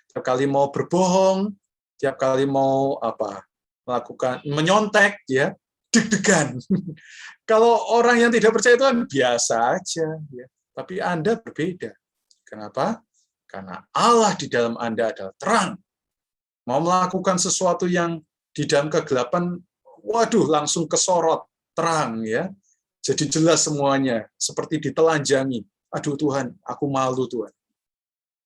tiap kali mau berbohong, tiap kali mau melakukan menyontek, ya, deg-degan. Kalau orang yang tidak percaya Tuhan biasa aja, ya. Tapi Anda berbeda. Kenapa? Karena Allah di dalam Anda adalah terang. Mau melakukan sesuatu yang di dalam kegelapan, waduh, langsung kesorot terang, ya. Jadi jelas semuanya, seperti ditelanjangi. Aduh Tuhan, aku malu Tuhan.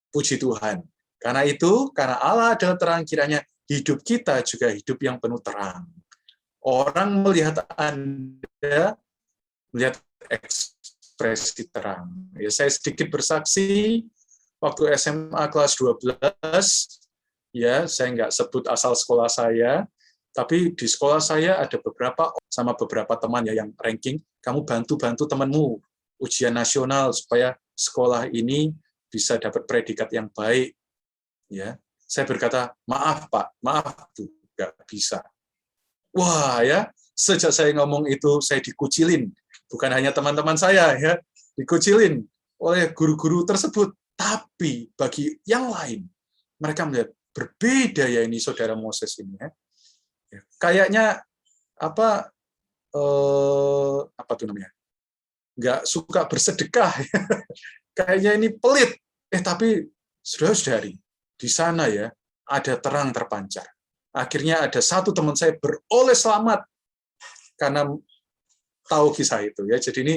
Puji Tuhan. Karena itu, karena Allah adalah terang, kiranya hidup kita juga hidup yang penuh terang. Orang melihat Anda, melihat ekspresi terang. Ya, saya sedikit bersaksi, waktu SMA kelas 12, ya, saya nggak sebut asal sekolah saya, tapi di sekolah saya ada beberapa teman ya yang ranking, kamu bantu temanmu ujian nasional supaya sekolah ini bisa dapat predikat yang baik. Ya, saya berkata, maaf Pak, maaf Bu, nggak bisa. Wah ya, sejak saya ngomong itu saya dikucilin, bukan hanya teman-teman saya ya, dikucilin oleh guru-guru tersebut. Tapi bagi yang lain, mereka melihat berbeda ya ini saudara Moses ini ya. Kayaknya apa tuh namanya? Nggak suka bersedekah. Ya. Kayaknya ini pelit. Tapi saudara-saudari, di sana ya ada terang terpancar. Akhirnya ada satu teman saya beroleh selamat karena tahu kisah itu ya. Jadi ini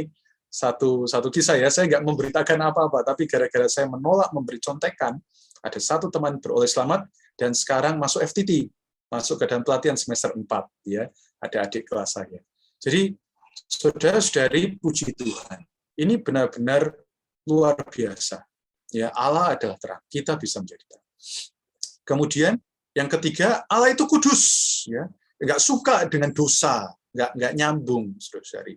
satu kisah ya. Saya nggak memberitakan apa-apa, tapi gara-gara saya menolak memberi contekan, ada satu teman beroleh selamat dan sekarang masuk FTT, masuk ke dalam pelatihan semester 4 ya. Ada adik kelas saya. Jadi saudara-saudari, puji Tuhan. Ini benar-benar luar biasa. Ya, Allah adalah terang. Kita bisa menjadi terang. Kemudian yang ketiga, Allah itu kudus, ya, nggak suka dengan dosa, nggak nyambung, saudara-saudari.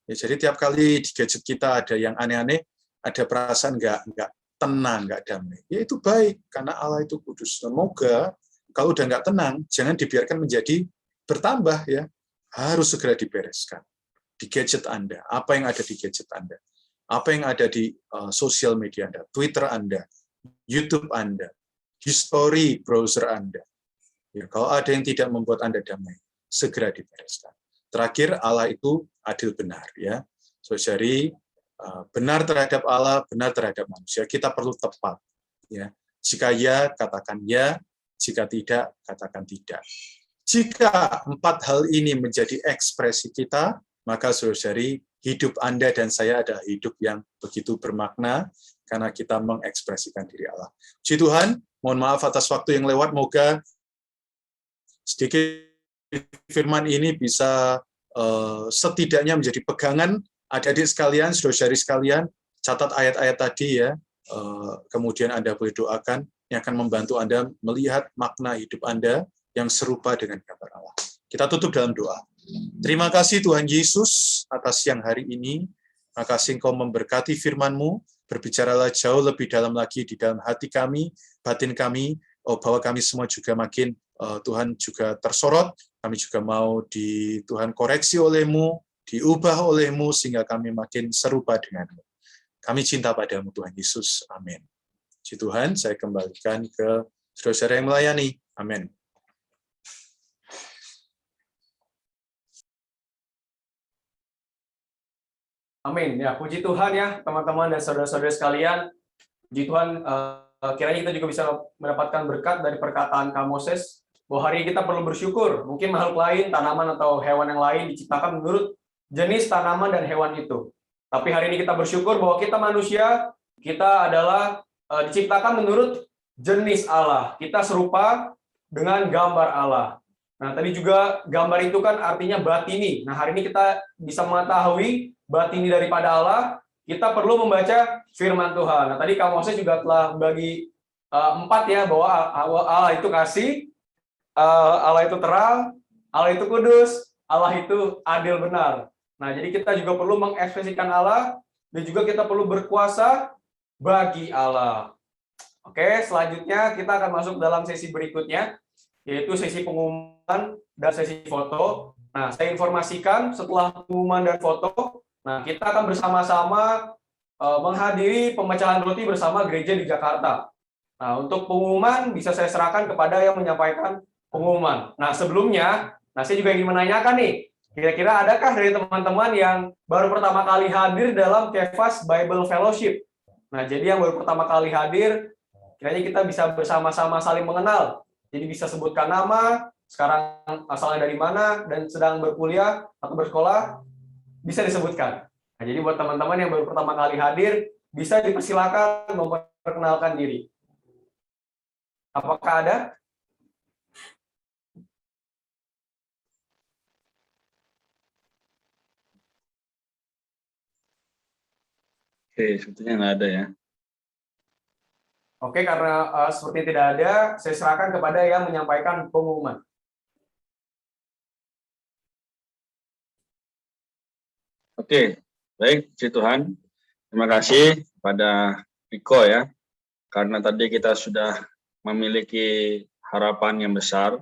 Ya, jadi tiap kali di gadget kita ada yang aneh-aneh, ada perasaan nggak tenang, nggak damai. Ya itu baik, karena Allah itu kudus. Semoga kalau udah nggak tenang, jangan dibiarkan menjadi bertambah, ya, harus segera dibereskan. Di gadget Anda, apa yang ada di gadget Anda, apa yang ada di sosial media Anda, Twitter Anda, YouTube Anda, history browser Anda. Ya, kalau ada yang tidak membuat Anda damai, segera dibereskan. Terakhir, Allah itu adil benar. Ya, saudari, benar terhadap Allah, benar terhadap manusia. Kita perlu tepat. Ya, jika ya, katakan ya. Jika tidak, katakan tidak. Jika 4 hal ini menjadi ekspresi kita, maka saudari, hidup Anda dan saya adalah hidup yang begitu bermakna karena kita mengekspresikan diri Allah. Puji Tuhan, mohon maaf atas waktu yang lewat, moga sedikit firman ini bisa setidaknya menjadi pegangan adik-adik sekalian, saudara-saudari sekalian, catat ayat-ayat tadi ya, kemudian Anda boleh doakan, yang akan membantu Anda melihat makna hidup Anda yang serupa dengan gambar Allah. Kita tutup dalam doa. Terima kasih Tuhan Yesus atas siang hari ini. Terima kasih Engkau memberkati firman-Mu, berbicaralah jauh lebih dalam lagi di dalam hati kami, batin kami, bahwa kami semua juga makin Tuhan juga tersorot, kami juga mau Tuhan koreksi oleh-Mu, diubah oleh-Mu, sehingga kami makin serupa dengan-Mu. Kami cinta padamu Tuhan Yesus. Amin. Puji Tuhan, saya kembalikan ke saudara-saudara yang melayani. Amin. Amin. Ya, puji Tuhan ya, teman-teman dan saudara-saudara sekalian. Puji Tuhan, kiranya kita juga bisa mendapatkan berkat dari perkataan Kak Moses, bahwa hari ini kita perlu bersyukur. Mungkin makhluk lain, tanaman atau hewan yang lain diciptakan menurut jenis tanaman dan hewan itu. Tapi hari ini kita bersyukur bahwa kita manusia, kita adalah diciptakan menurut jenis Allah. Kita serupa dengan gambar Allah. Nah, tadi juga gambar itu kan artinya batini. Nah, hari ini kita bisa mengetahui batini daripada Allah, kita perlu membaca firman Tuhan. Nah, tadi Kak Moses juga telah bagi 4 ya, bahwa Allah itu kasih, Allah itu terang, Allah itu kudus, Allah itu adil benar. Nah, jadi kita juga perlu mengekspresikan Allah, dan juga kita perlu berkuasa bagi Allah. Oke, selanjutnya kita akan masuk dalam sesi berikutnya, yaitu sesi pengumuman dan sesi foto. Nah, saya informasikan setelah pengumuman dan foto, nah, kita akan bersama-sama menghadiri pemecahan roti bersama gereja di Jakarta. Nah, untuk pengumuman bisa saya serahkan kepada yang menyampaikan pengumuman. Nah, sebelumnya, saya juga ingin menanyakan nih, kira-kira adakah dari teman-teman yang baru pertama kali hadir dalam Kefas Bible Fellowship? Nah, jadi yang baru pertama kali hadir, kiranya kita bisa bersama-sama saling mengenal. Jadi bisa sebutkan nama, sekarang asalnya dari mana, dan sedang berkuliah atau bersekolah, bisa disebutkan. Nah, jadi buat teman-teman yang baru pertama kali hadir, bisa dipersilakan memperkenalkan diri. Apakah ada? Oke, sebetulnya nggak ada ya. Oke, karena seperti tidak ada, saya serahkan kepada yang menyampaikan pengumuman. Oke, baik, puji Tuhan. Terima kasih kepada Riko ya, karena tadi kita sudah memiliki harapan yang besar,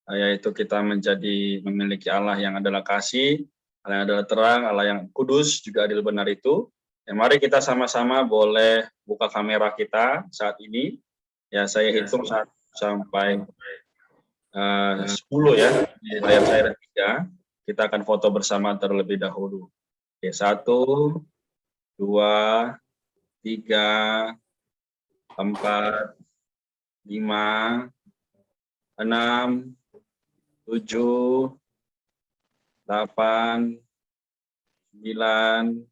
yaitu kita memiliki Allah yang adalah kasih, Allah yang adalah terang, Allah yang kudus, juga adil benar itu. Ya, mari kita sama-sama boleh buka kamera kita saat ini. Ya, saya hitung sampai 10 ya, di layar saya ada 3. Kita akan foto bersama terlebih dahulu. Oke, 1, 2, 3, 4, 5, 6, 7, 8, 9,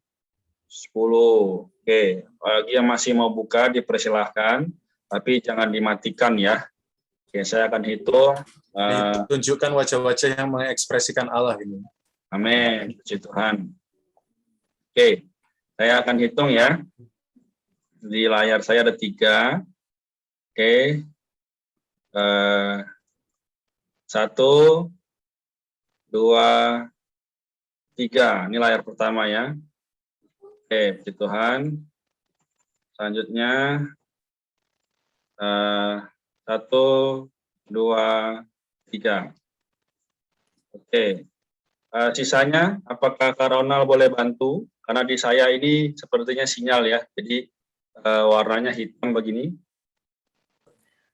10. Oke, bagi yang masih mau buka dipersilahkan, tapi jangan dimatikan ya. Oke, saya akan hitung. Tunjukkan wajah-wajah yang mengekspresikan Allah ini. Amin, puji Tuhan. Oke, saya akan hitung ya. Di layar saya ada 3. Oke. 1, 2, 3. Ini layar pertama ya. Oke, puji Tuhan. Selanjutnya 1, 2, 3. Oke. Sisanya, apakah Kak Ronald boleh bantu? Karena di saya ini sepertinya sinyal ya, jadi warnanya hitam begini.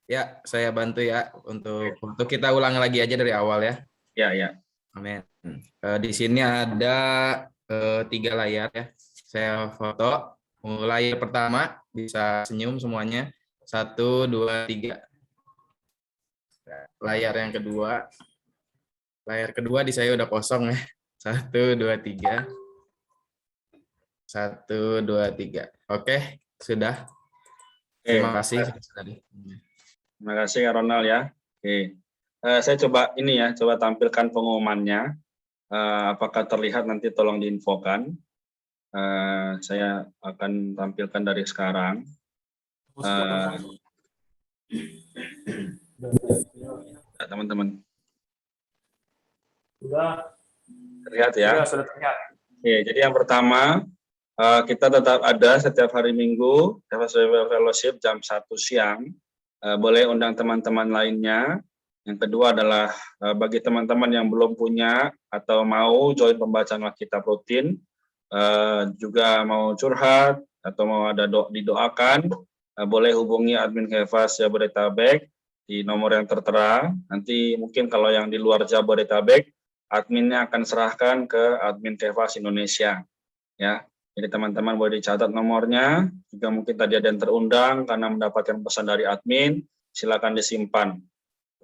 Ya, saya bantu ya untuk kita ulang lagi aja dari awal ya. Ya, ya. Amin. Di sini ada 3 layar ya. Saya foto. Layar pertama bisa senyum semuanya. 1, 2, 3. Layar yang kedua. Layar kedua di saya udah kosong ya. 1, 2, 3. 1, 2, 3. Oke, sudah. Terima kasih. Terima kasih Kak Ronald ya. Oke. Saya coba tampilkan pengumumannya. Apakah terlihat nanti tolong diinfokan. Saya akan tampilkan dari sekarang. Teman-teman. Sudah Terlihat ya? Sudah terlihat. Oke, jadi yang pertama, kita tetap ada setiap hari Minggu, Fellowship jam 1 siang. Boleh undang teman-teman lainnya. Yang kedua adalah bagi teman-teman yang belum punya atau mau join pembacaan Alkitab rutin, juga mau curhat atau mau ada didoakan, boleh hubungi admin Kefas Jabodetabek di nomor yang tertera. Nanti mungkin kalau yang di luar Jabodetabek, adminnya akan serahkan ke admin Kefas Indonesia. Ya, jadi teman-teman boleh dicatat nomornya. Juga mungkin tadi ada yang terundang karena mendapatkan pesan dari admin, silakan disimpan.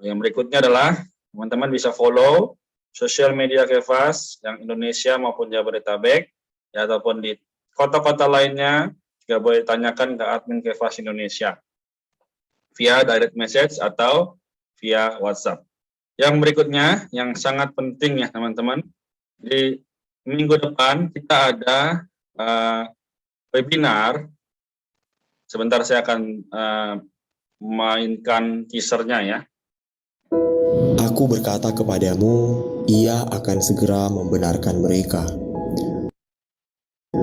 Yang berikutnya adalah teman-teman bisa follow sosial media Kefas yang Indonesia maupun Jabodetabek, ya, ataupun di kota-kota lainnya juga boleh tanyakan ke admin Kefas Indonesia via direct message atau via WhatsApp. Yang berikutnya yang sangat penting ya teman-teman, di minggu depan kita ada webinar. Sebentar saya akan mainkan teasernya ya. Aku berkata kepadamu, ia akan segera membenarkan mereka.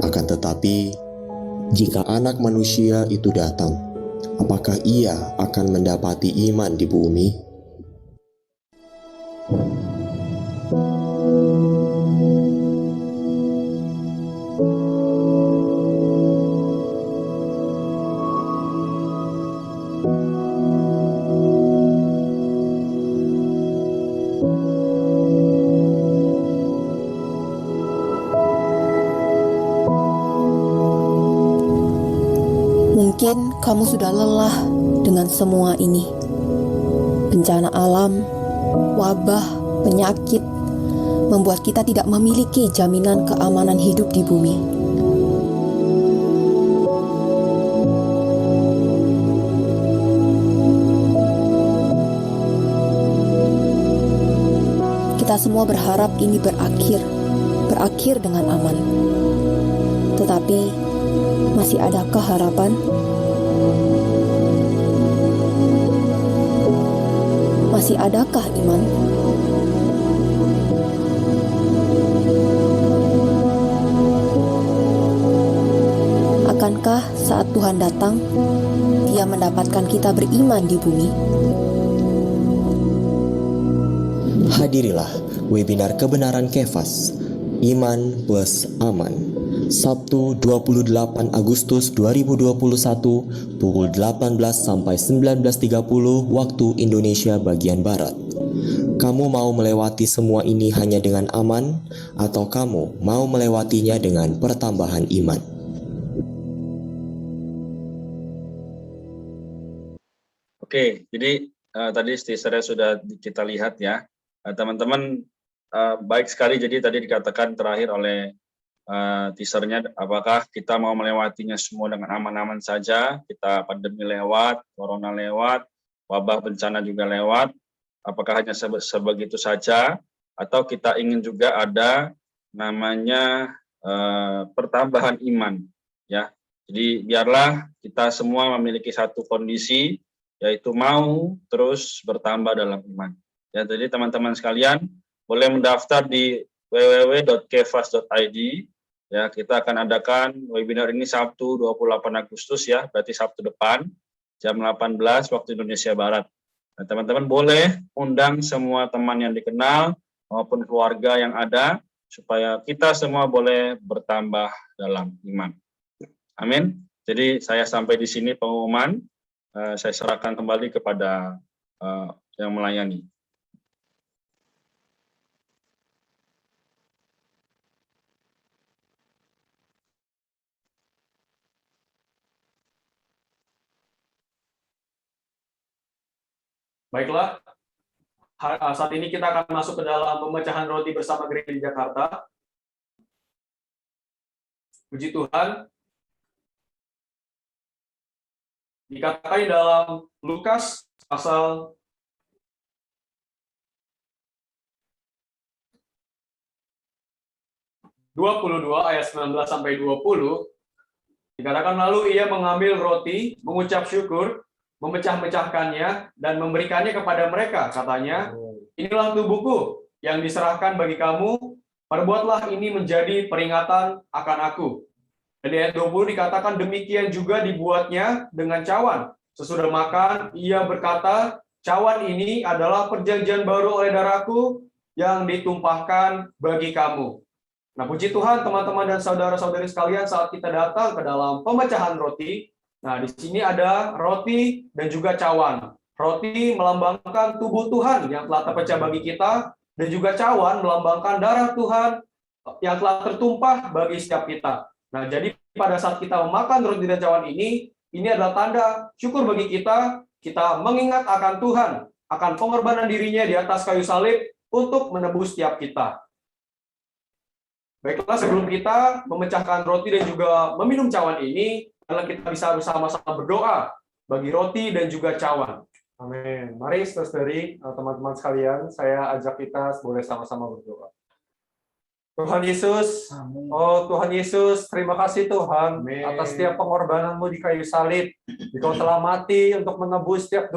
Akan tetapi, jika Anak Manusia itu datang, apakah ia akan mendapati iman di bumi? kamu sudah lelah dengan semua ini. Bencana alam, wabah, penyakit, membuat kita tidak memiliki jaminan keamanan hidup di bumi. Kita semua berharap ini berakhir dengan aman. Tetapi, masih adakah harapan? Masih adakah iman? Akankah saat Tuhan datang, Dia mendapatkan kita beriman di bumi? Hadirilah webinar kebenaran Kefas, Iman plus Aman, Sabtu 28 Agustus 2021 pukul 18 sampai 19.30 waktu Indonesia bagian Barat. Kamu mau melewati semua ini hanya dengan aman, atau kamu mau melewatinya dengan pertambahan iman? Oke, jadi tadi teasernya sudah kita lihat ya. Teman-teman, baik sekali, jadi tadi dikatakan terakhir oleh teasernya, apakah kita mau melewatinya semua dengan aman-aman saja, kita pandemi lewat, corona lewat, wabah bencana juga lewat, apakah hanya sebegitu saja, atau kita ingin juga ada namanya pertambahan iman, ya. Jadi biarlah kita semua memiliki satu kondisi, yaitu mau terus bertambah dalam iman. Ya, jadi teman-teman sekalian boleh mendaftar di www.kefas.id. Ya, kita akan adakan webinar ini Sabtu 28 Agustus ya, berarti Sabtu depan jam 18 waktu Indonesia Barat. Nah, teman-teman boleh undang semua teman yang dikenal maupun keluarga yang ada supaya kita semua boleh bertambah dalam iman. Amin. Jadi saya sampai di sini pengumuman. Saya serahkan kembali kepada yang melayani. Baiklah, saat ini kita akan masuk ke dalam pemecahan roti bersama Gereja di Jakarta. Puji Tuhan. Dikatakan dalam Lukas pasal 22 ayat 19 sampai 20, dikatakan lalu ia mengambil roti, mengucap syukur, memecah-mecahkannya dan memberikannya kepada mereka. Katanya, inilah tubuhku yang diserahkan bagi kamu, perbuatlah ini menjadi peringatan akan aku. Dan di ayat 20 dikatakan demikian juga dibuatnya dengan cawan. Sesudah makan, ia berkata, cawan ini adalah perjanjian baru oleh darahku yang ditumpahkan bagi kamu. Nah, puji Tuhan teman-teman dan saudara-saudari sekalian, saat kita datang ke dalam pemecahan roti, nah di sini ada roti dan juga cawan. Roti melambangkan tubuh Tuhan yang telah terpecah bagi kita, dan juga cawan melambangkan darah Tuhan yang telah tertumpah bagi setiap kita. Nah, jadi pada saat kita memakan roti dan cawan ini adalah tanda syukur bagi kita. Kita mengingat akan Tuhan, akan pengorbanan dirinya di atas kayu salib untuk menebus setiap kita. Baiklah, sebelum kita memecahkan roti dan juga meminum cawan ini, adalah kita bisa bersama-sama berdoa bagi roti dan juga cawan. Amin. Mari saudari, teman-teman sekalian, saya ajak kita boleh sama-sama berdoa. Tuhan Yesus, oh Tuhan Yesus, terima kasih Tuhan atas setiap pengorbananmu di kayu salib. Engkau telah mati untuk menebus setiap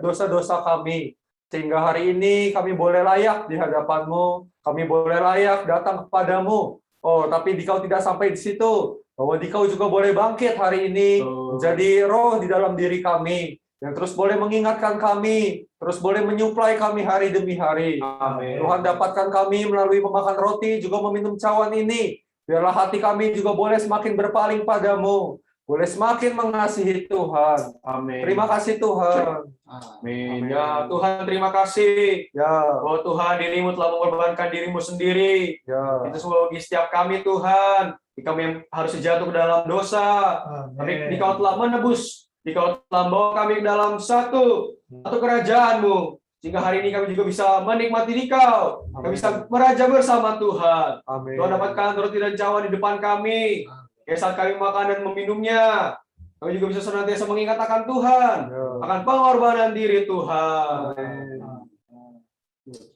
dosa-dosa kami. Sehingga hari ini kami boleh layak di hadapan-Mu, kami boleh layak datang kepadamu. Oh, tapi Dikau tidak sampai di situ, bahwa Dikau juga boleh bangkit hari ini menjadi roh di dalam diri kami, yang terus boleh mengingatkan kami, terus boleh menyuplai kami hari demi hari. Amin. Tuhan, dapatkan kami melalui memakan roti, juga meminum cawan ini. Biarlah hati kami juga boleh semakin berpaling padamu. boleh semakin mengasihi Tuhan. Amin. Terima kasih Tuhan. Amin. Ya Tuhan, terima kasih. Ya, Oh Tuhan, dirimu telah mengorbankan dirimu sendiri. ya. Itu semua bagi setiap kami Tuhan. Kami yang harus jatuh ke dalam dosa. Tapi Dikau telah menebus. Dikau telah membawa kami ke dalam satu kerajaan-Mu. Sehingga hari ini kami juga bisa menikmati Dikau. Kami bisa meraja bersama Tuhan. Amin. Tuhan dapatkan roti dan cawan di depan kami. Saat kami makan dan meminumnya, kami juga bisa senantiasa mengingat akan Tuhan, Ya. akan pengorbanan diri Tuhan.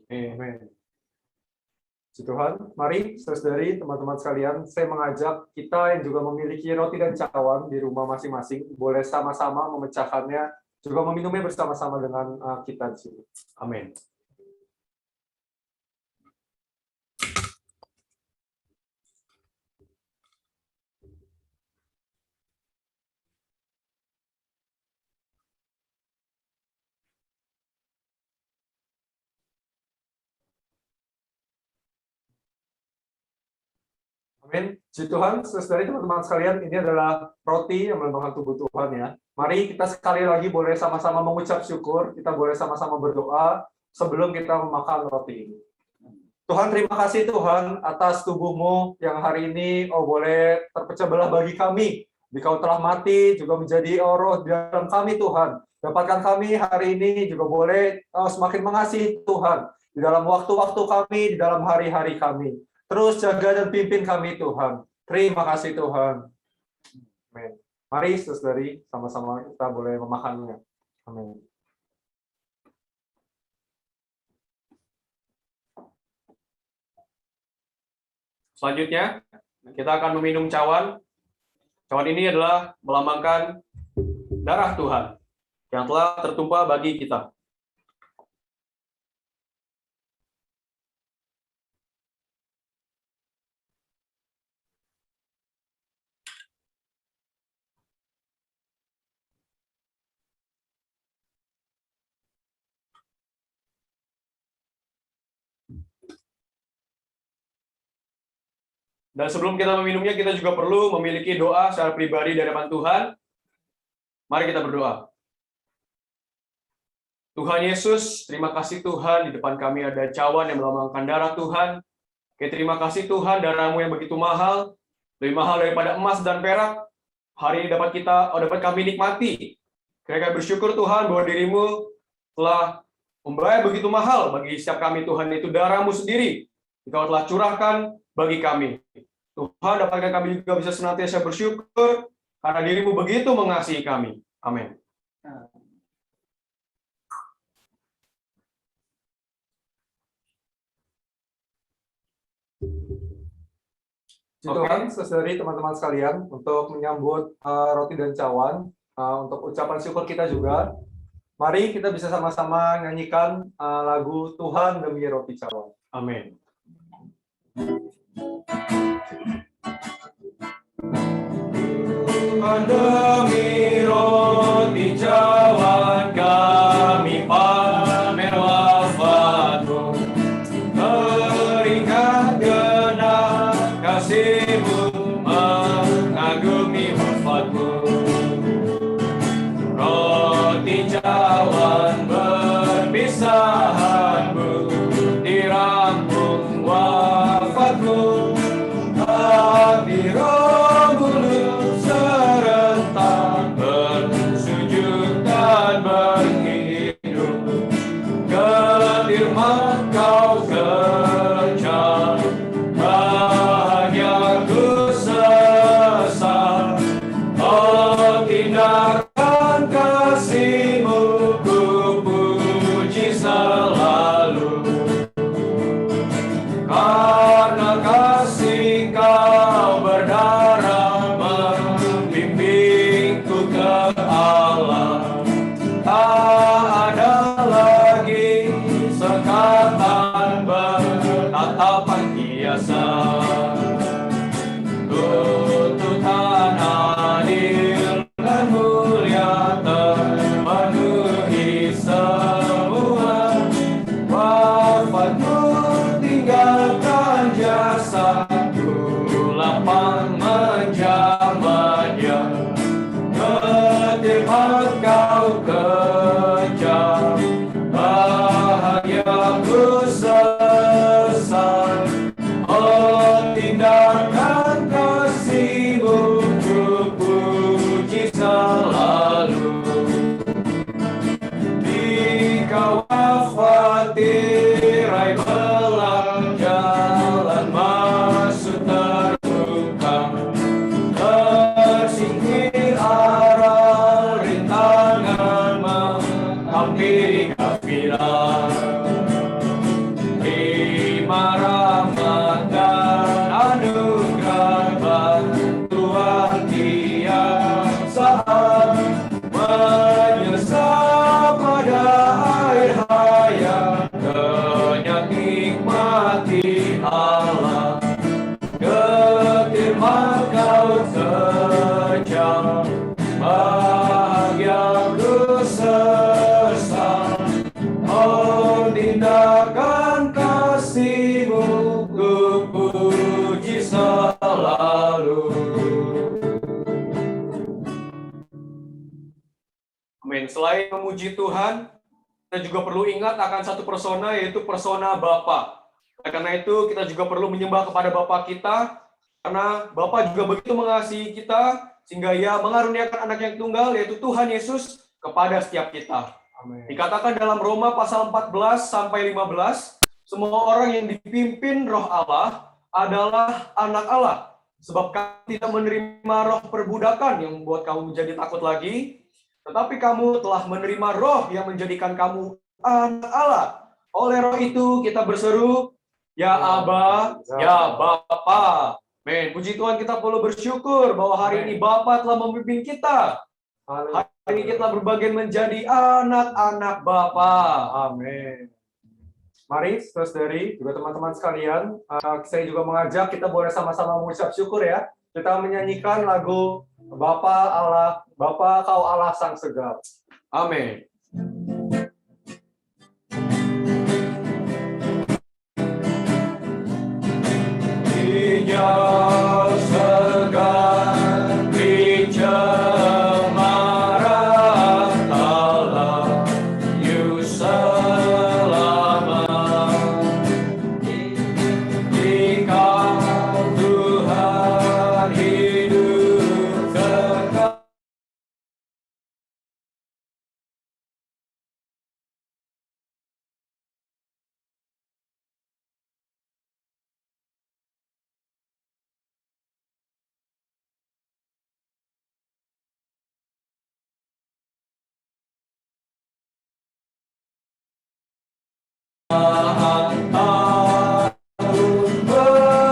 Amin. Puji Tuhan, mari saudari, teman-teman sekalian, saya mengajak kita yang juga memiliki roti dan cawan di rumah masing-masing, boleh sama-sama memecahkannya, juga meminumnya bersama-sama dengan kita di sini. Amin. Amin. Puji Tuhan, saudari, teman-teman sekalian, ini adalah roti yang melambangkan tubuh Tuhan ya. Mari kita sekali lagi boleh sama-sama mengucap syukur, kita boleh sama-sama berdoa sebelum kita memakan roti ini. Tuhan, terima kasih Tuhan atas tubuh-Mu yang hari ini boleh terpecah belah bagi kami. Dikau telah mati juga menjadi roh di dalam kami Tuhan. Dapatkan kami hari ini juga boleh semakin mengasihi Tuhan di dalam waktu-waktu kami, di dalam hari-hari kami. Terus jaga dan pimpin kami Tuhan. Terima kasih Tuhan. Amin. Mari saudari, sama-sama kita boleh memakannya. Amin. Selanjutnya, kita akan meminum cawan. Cawan ini adalah melambangkan darah Tuhan yang telah tertumpah bagi kita. Dan sebelum kita meminumnya, kita juga perlu memiliki doa secara pribadi dari hadapan Tuhan. Mari kita berdoa. Tuhan Yesus, terima kasih Tuhan, di depan kami ada cawan yang melambangkan darah Tuhan. Oke, terima kasih Tuhan, darah-Mu yang begitu mahal, lebih mahal daripada emas dan perak. Hari ini dapat kami nikmati. Kami bersyukur Tuhan bahwa diri-Mu telah membayar begitu mahal bagi setiap kami Tuhan, itu darah-Mu sendiri. Engkau telah curahkan bagi kami. Tuhan, dapatkan kami juga bisa senantiasa bersyukur karena diri-Mu begitu mengasihi kami. Amin. Tuhan, saudari, teman-teman sekalian, untuk menyambut roti dan cawan, untuk ucapan syukur kita juga, mari kita bisa sama-sama nyanyikan lagu Tuhan demi roti cawan. Amin. Tuhan demi roti cawan kami pamer wafat-Mu, teringat genap kasih-Mu, mengagumi wafat-Mu. Roti cawan berpisahan-Mu, dirambung wafat-Mu, tapi roh kudus serentak bersujud dan berhidup. Ketirmat Kau kencang, bahagiaku sesat. Oh, tindakan kasih-Mu ku puji selalu. Karena kasih Kau berdarah membimbingku ke Allah. Engkau wafati rai belah jalan masuk terbuka, tersingkir arah rintangan menghampiri kafilah. Terima rahmat dan anugerah bantuan tiap saat, menyesal pada air hayat, kenyang nikmati Allah. Getir kau sejam, bahagia ku sesal. Oh, tindakan kasih-Mu ku puji selalu. Amin. Selain memuji Tuhan, kita juga perlu ingat akan satu persona, yaitu persona Bapa. Karena itu kita juga perlu menyembah kepada Bapa kita, karena Bapa juga begitu mengasihi kita, sehingga Ia mengaruniakan anak yang tunggal, yaitu Tuhan Yesus, kepada setiap kita. Amin. Dikatakan dalam Roma pasal 14-15, semua orang yang dipimpin Roh Allah adalah anak Allah. Sebab kamu tidak menerima roh perbudakan yang membuat kamu menjadi takut lagi, tetapi kamu telah menerima roh yang menjadikan kamu anak Allah. Oleh roh itu kita berseru, ya Aba, ya Bapa. Men, puji Tuhan, kita perlu bersyukur bahwa hari ini Bapa telah memimpin kita. Hari ini kita berbagian menjadi anak-anak Bapa. Amin. Mari, saudari, juga teman-teman sekalian, saya juga mengajak kita boleh sama-sama mengucap syukur ya. Kita menyanyikan lagu Bapa Allah, Bapa Kau Allah Sang Segap. Amin. Hijau segar, cemara Allah, You selamat. Engkau Tuhan hidup kekal.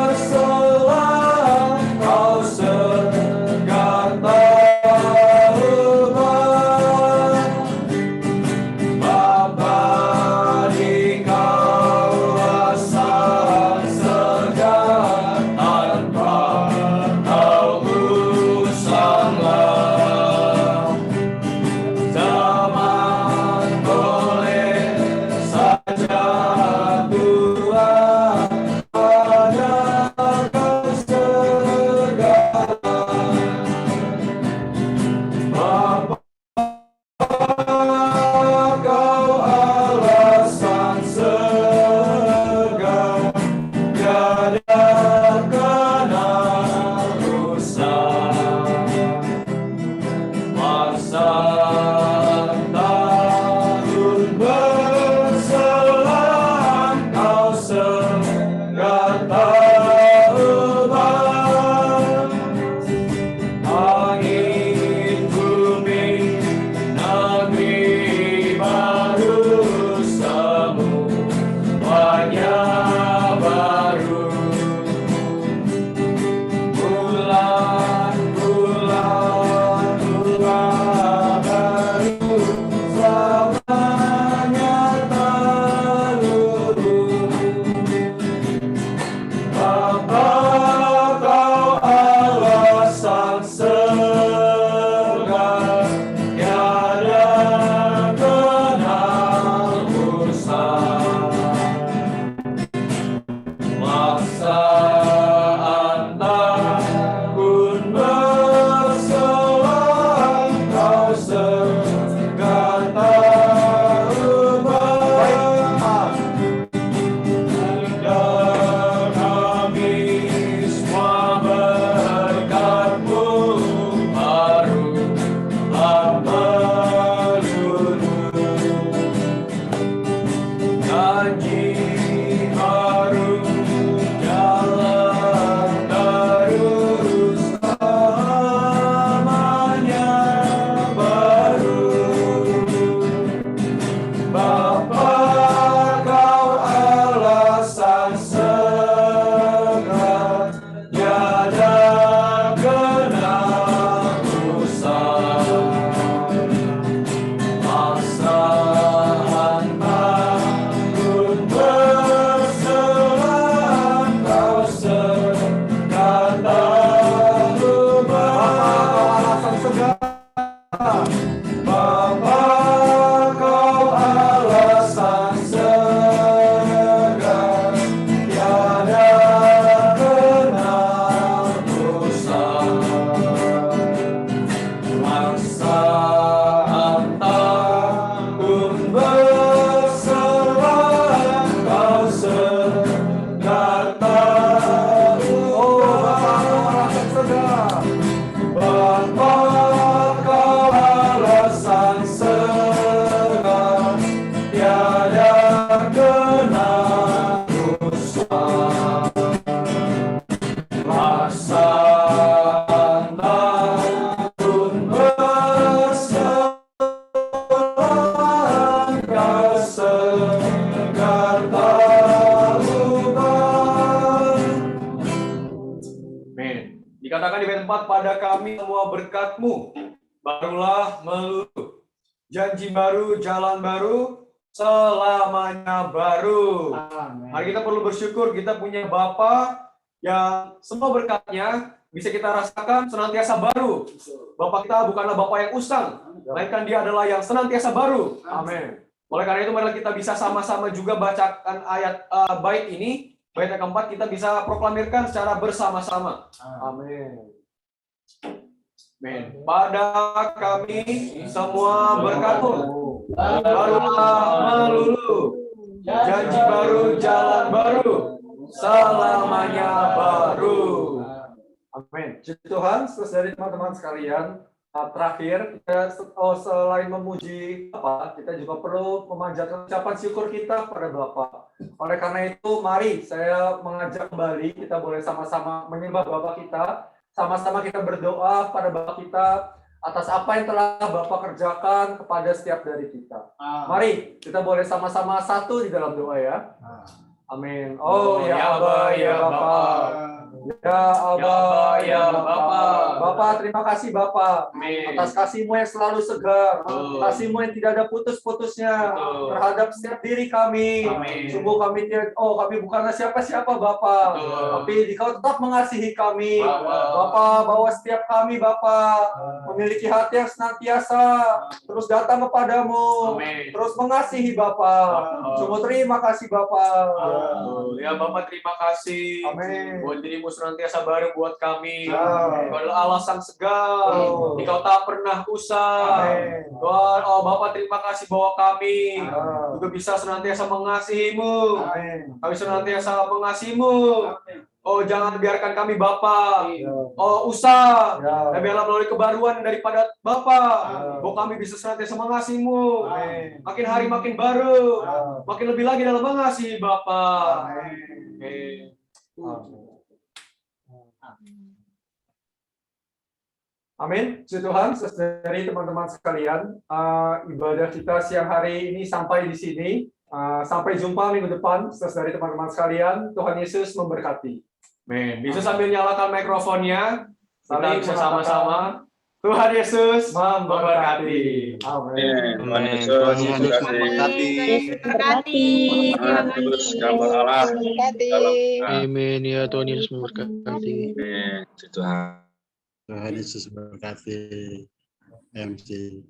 Berselah kau segar taubat, Bapa di Kaulah sang segar, tanpa kau usahlah. Zaman boleh saja janji baru, jalan baru, selamanya baru. Bapa, kau Allah sang segala, tiada kena usah. Masa pun berselang, kau sekata rumah. Bapa, kau Allah sang segala, tiada kena usah. Masa pun berselang, kau sekata. Oh, Bapa, kau Allah sang segala, tiada kena usah. Masa pun berselang, kau sekata ubah. Amin. Dikatakan di ayat 4, pada kami semua berkat-Mu barulah melulu. Janji baru, jalan baru, selamanya baru. Mari kita perlu bersyukur kita punya Bapa yang semua berkatnya bisa kita rasakan senantiasa baru. Bapa kita bukanlah Bapa yang usang, melainkan Dia adalah yang senantiasa baru. Amin. Oleh karena itu mari kita bisa sama-sama juga bacakan ayat bait ini. Bait yang keempat kita bisa proklamirkan secara bersama-sama. Amin. Amin. Pada kami semua berkat-Mu barulah melulu. Janji baru, jalan baru, selamanya baru. Amin. Tuhan, dari teman-teman sekalian, terakhir kita selain memuji Bapa, kita juga perlu memanjatkan ucapan syukur kita pada Bapa. Oleh karena itu, mari saya mengajak kembali kita boleh sama-sama menyembah Bapa kita, sama-sama kita berdoa pada Bapa kita atas apa yang telah Bapa kerjakan kepada setiap dari kita. Mari kita boleh sama-sama satu di dalam doa ya. Amin. Oh ya Aba, ya Bapa. Ya Aba, ya Bapa. Bapa, terima kasih Bapa atas kasih-Mu yang selalu segar, kasih-Mu yang tidak ada putus-putusnya terhadap setiap diri kami. Sungguh kami bukanlah siapa-siapa Bapa, tapi Dikau tetap mengasihi kami. Bapa, bahwa setiap kami Bapa memiliki hati yang senantiasa terus datang kepadamu, terus mengasihi Bapa. Sungguh terima kasih Bapa. Ya Bapa, terima kasih. Amin. Buat dirimu senantiasa baru buat kami. Kau adalah Allah sang segala. Dikau tak pernah usah. Tuhan, oh Bapa, terima kasih bahwa kami juga bisa senantiasa mengasihi-Mu. Kami senantiasa mengasihi-Mu. Oh, jangan biarkan kami Bapa. Oh, usah. Dan biarlah melalui kebaruan daripada Bapa, bahwa kami bisa senantiasa mengasihi-Mu. Makin hari makin baru. Makin lebih lagi dalam mengasihi Bapa. Amin. Puji Tuhan, saudari teman-teman sekalian, ibadah kita siang hari ini sampai di sini. Sampai jumpa minggu depan, saudari teman-teman sekalian. Tuhan Yesus memberkati. Amin. Bisa sambil nyalakan mikrofonnya, kita bisa sama-sama. Tuhan Yesus memberkati. Amin. Tuhan Yesus memberkati. Terima kasih. Amin. Ya Tuhan Yesus memberkati. Tuhan. Tuhan Yesus memberkati. MC.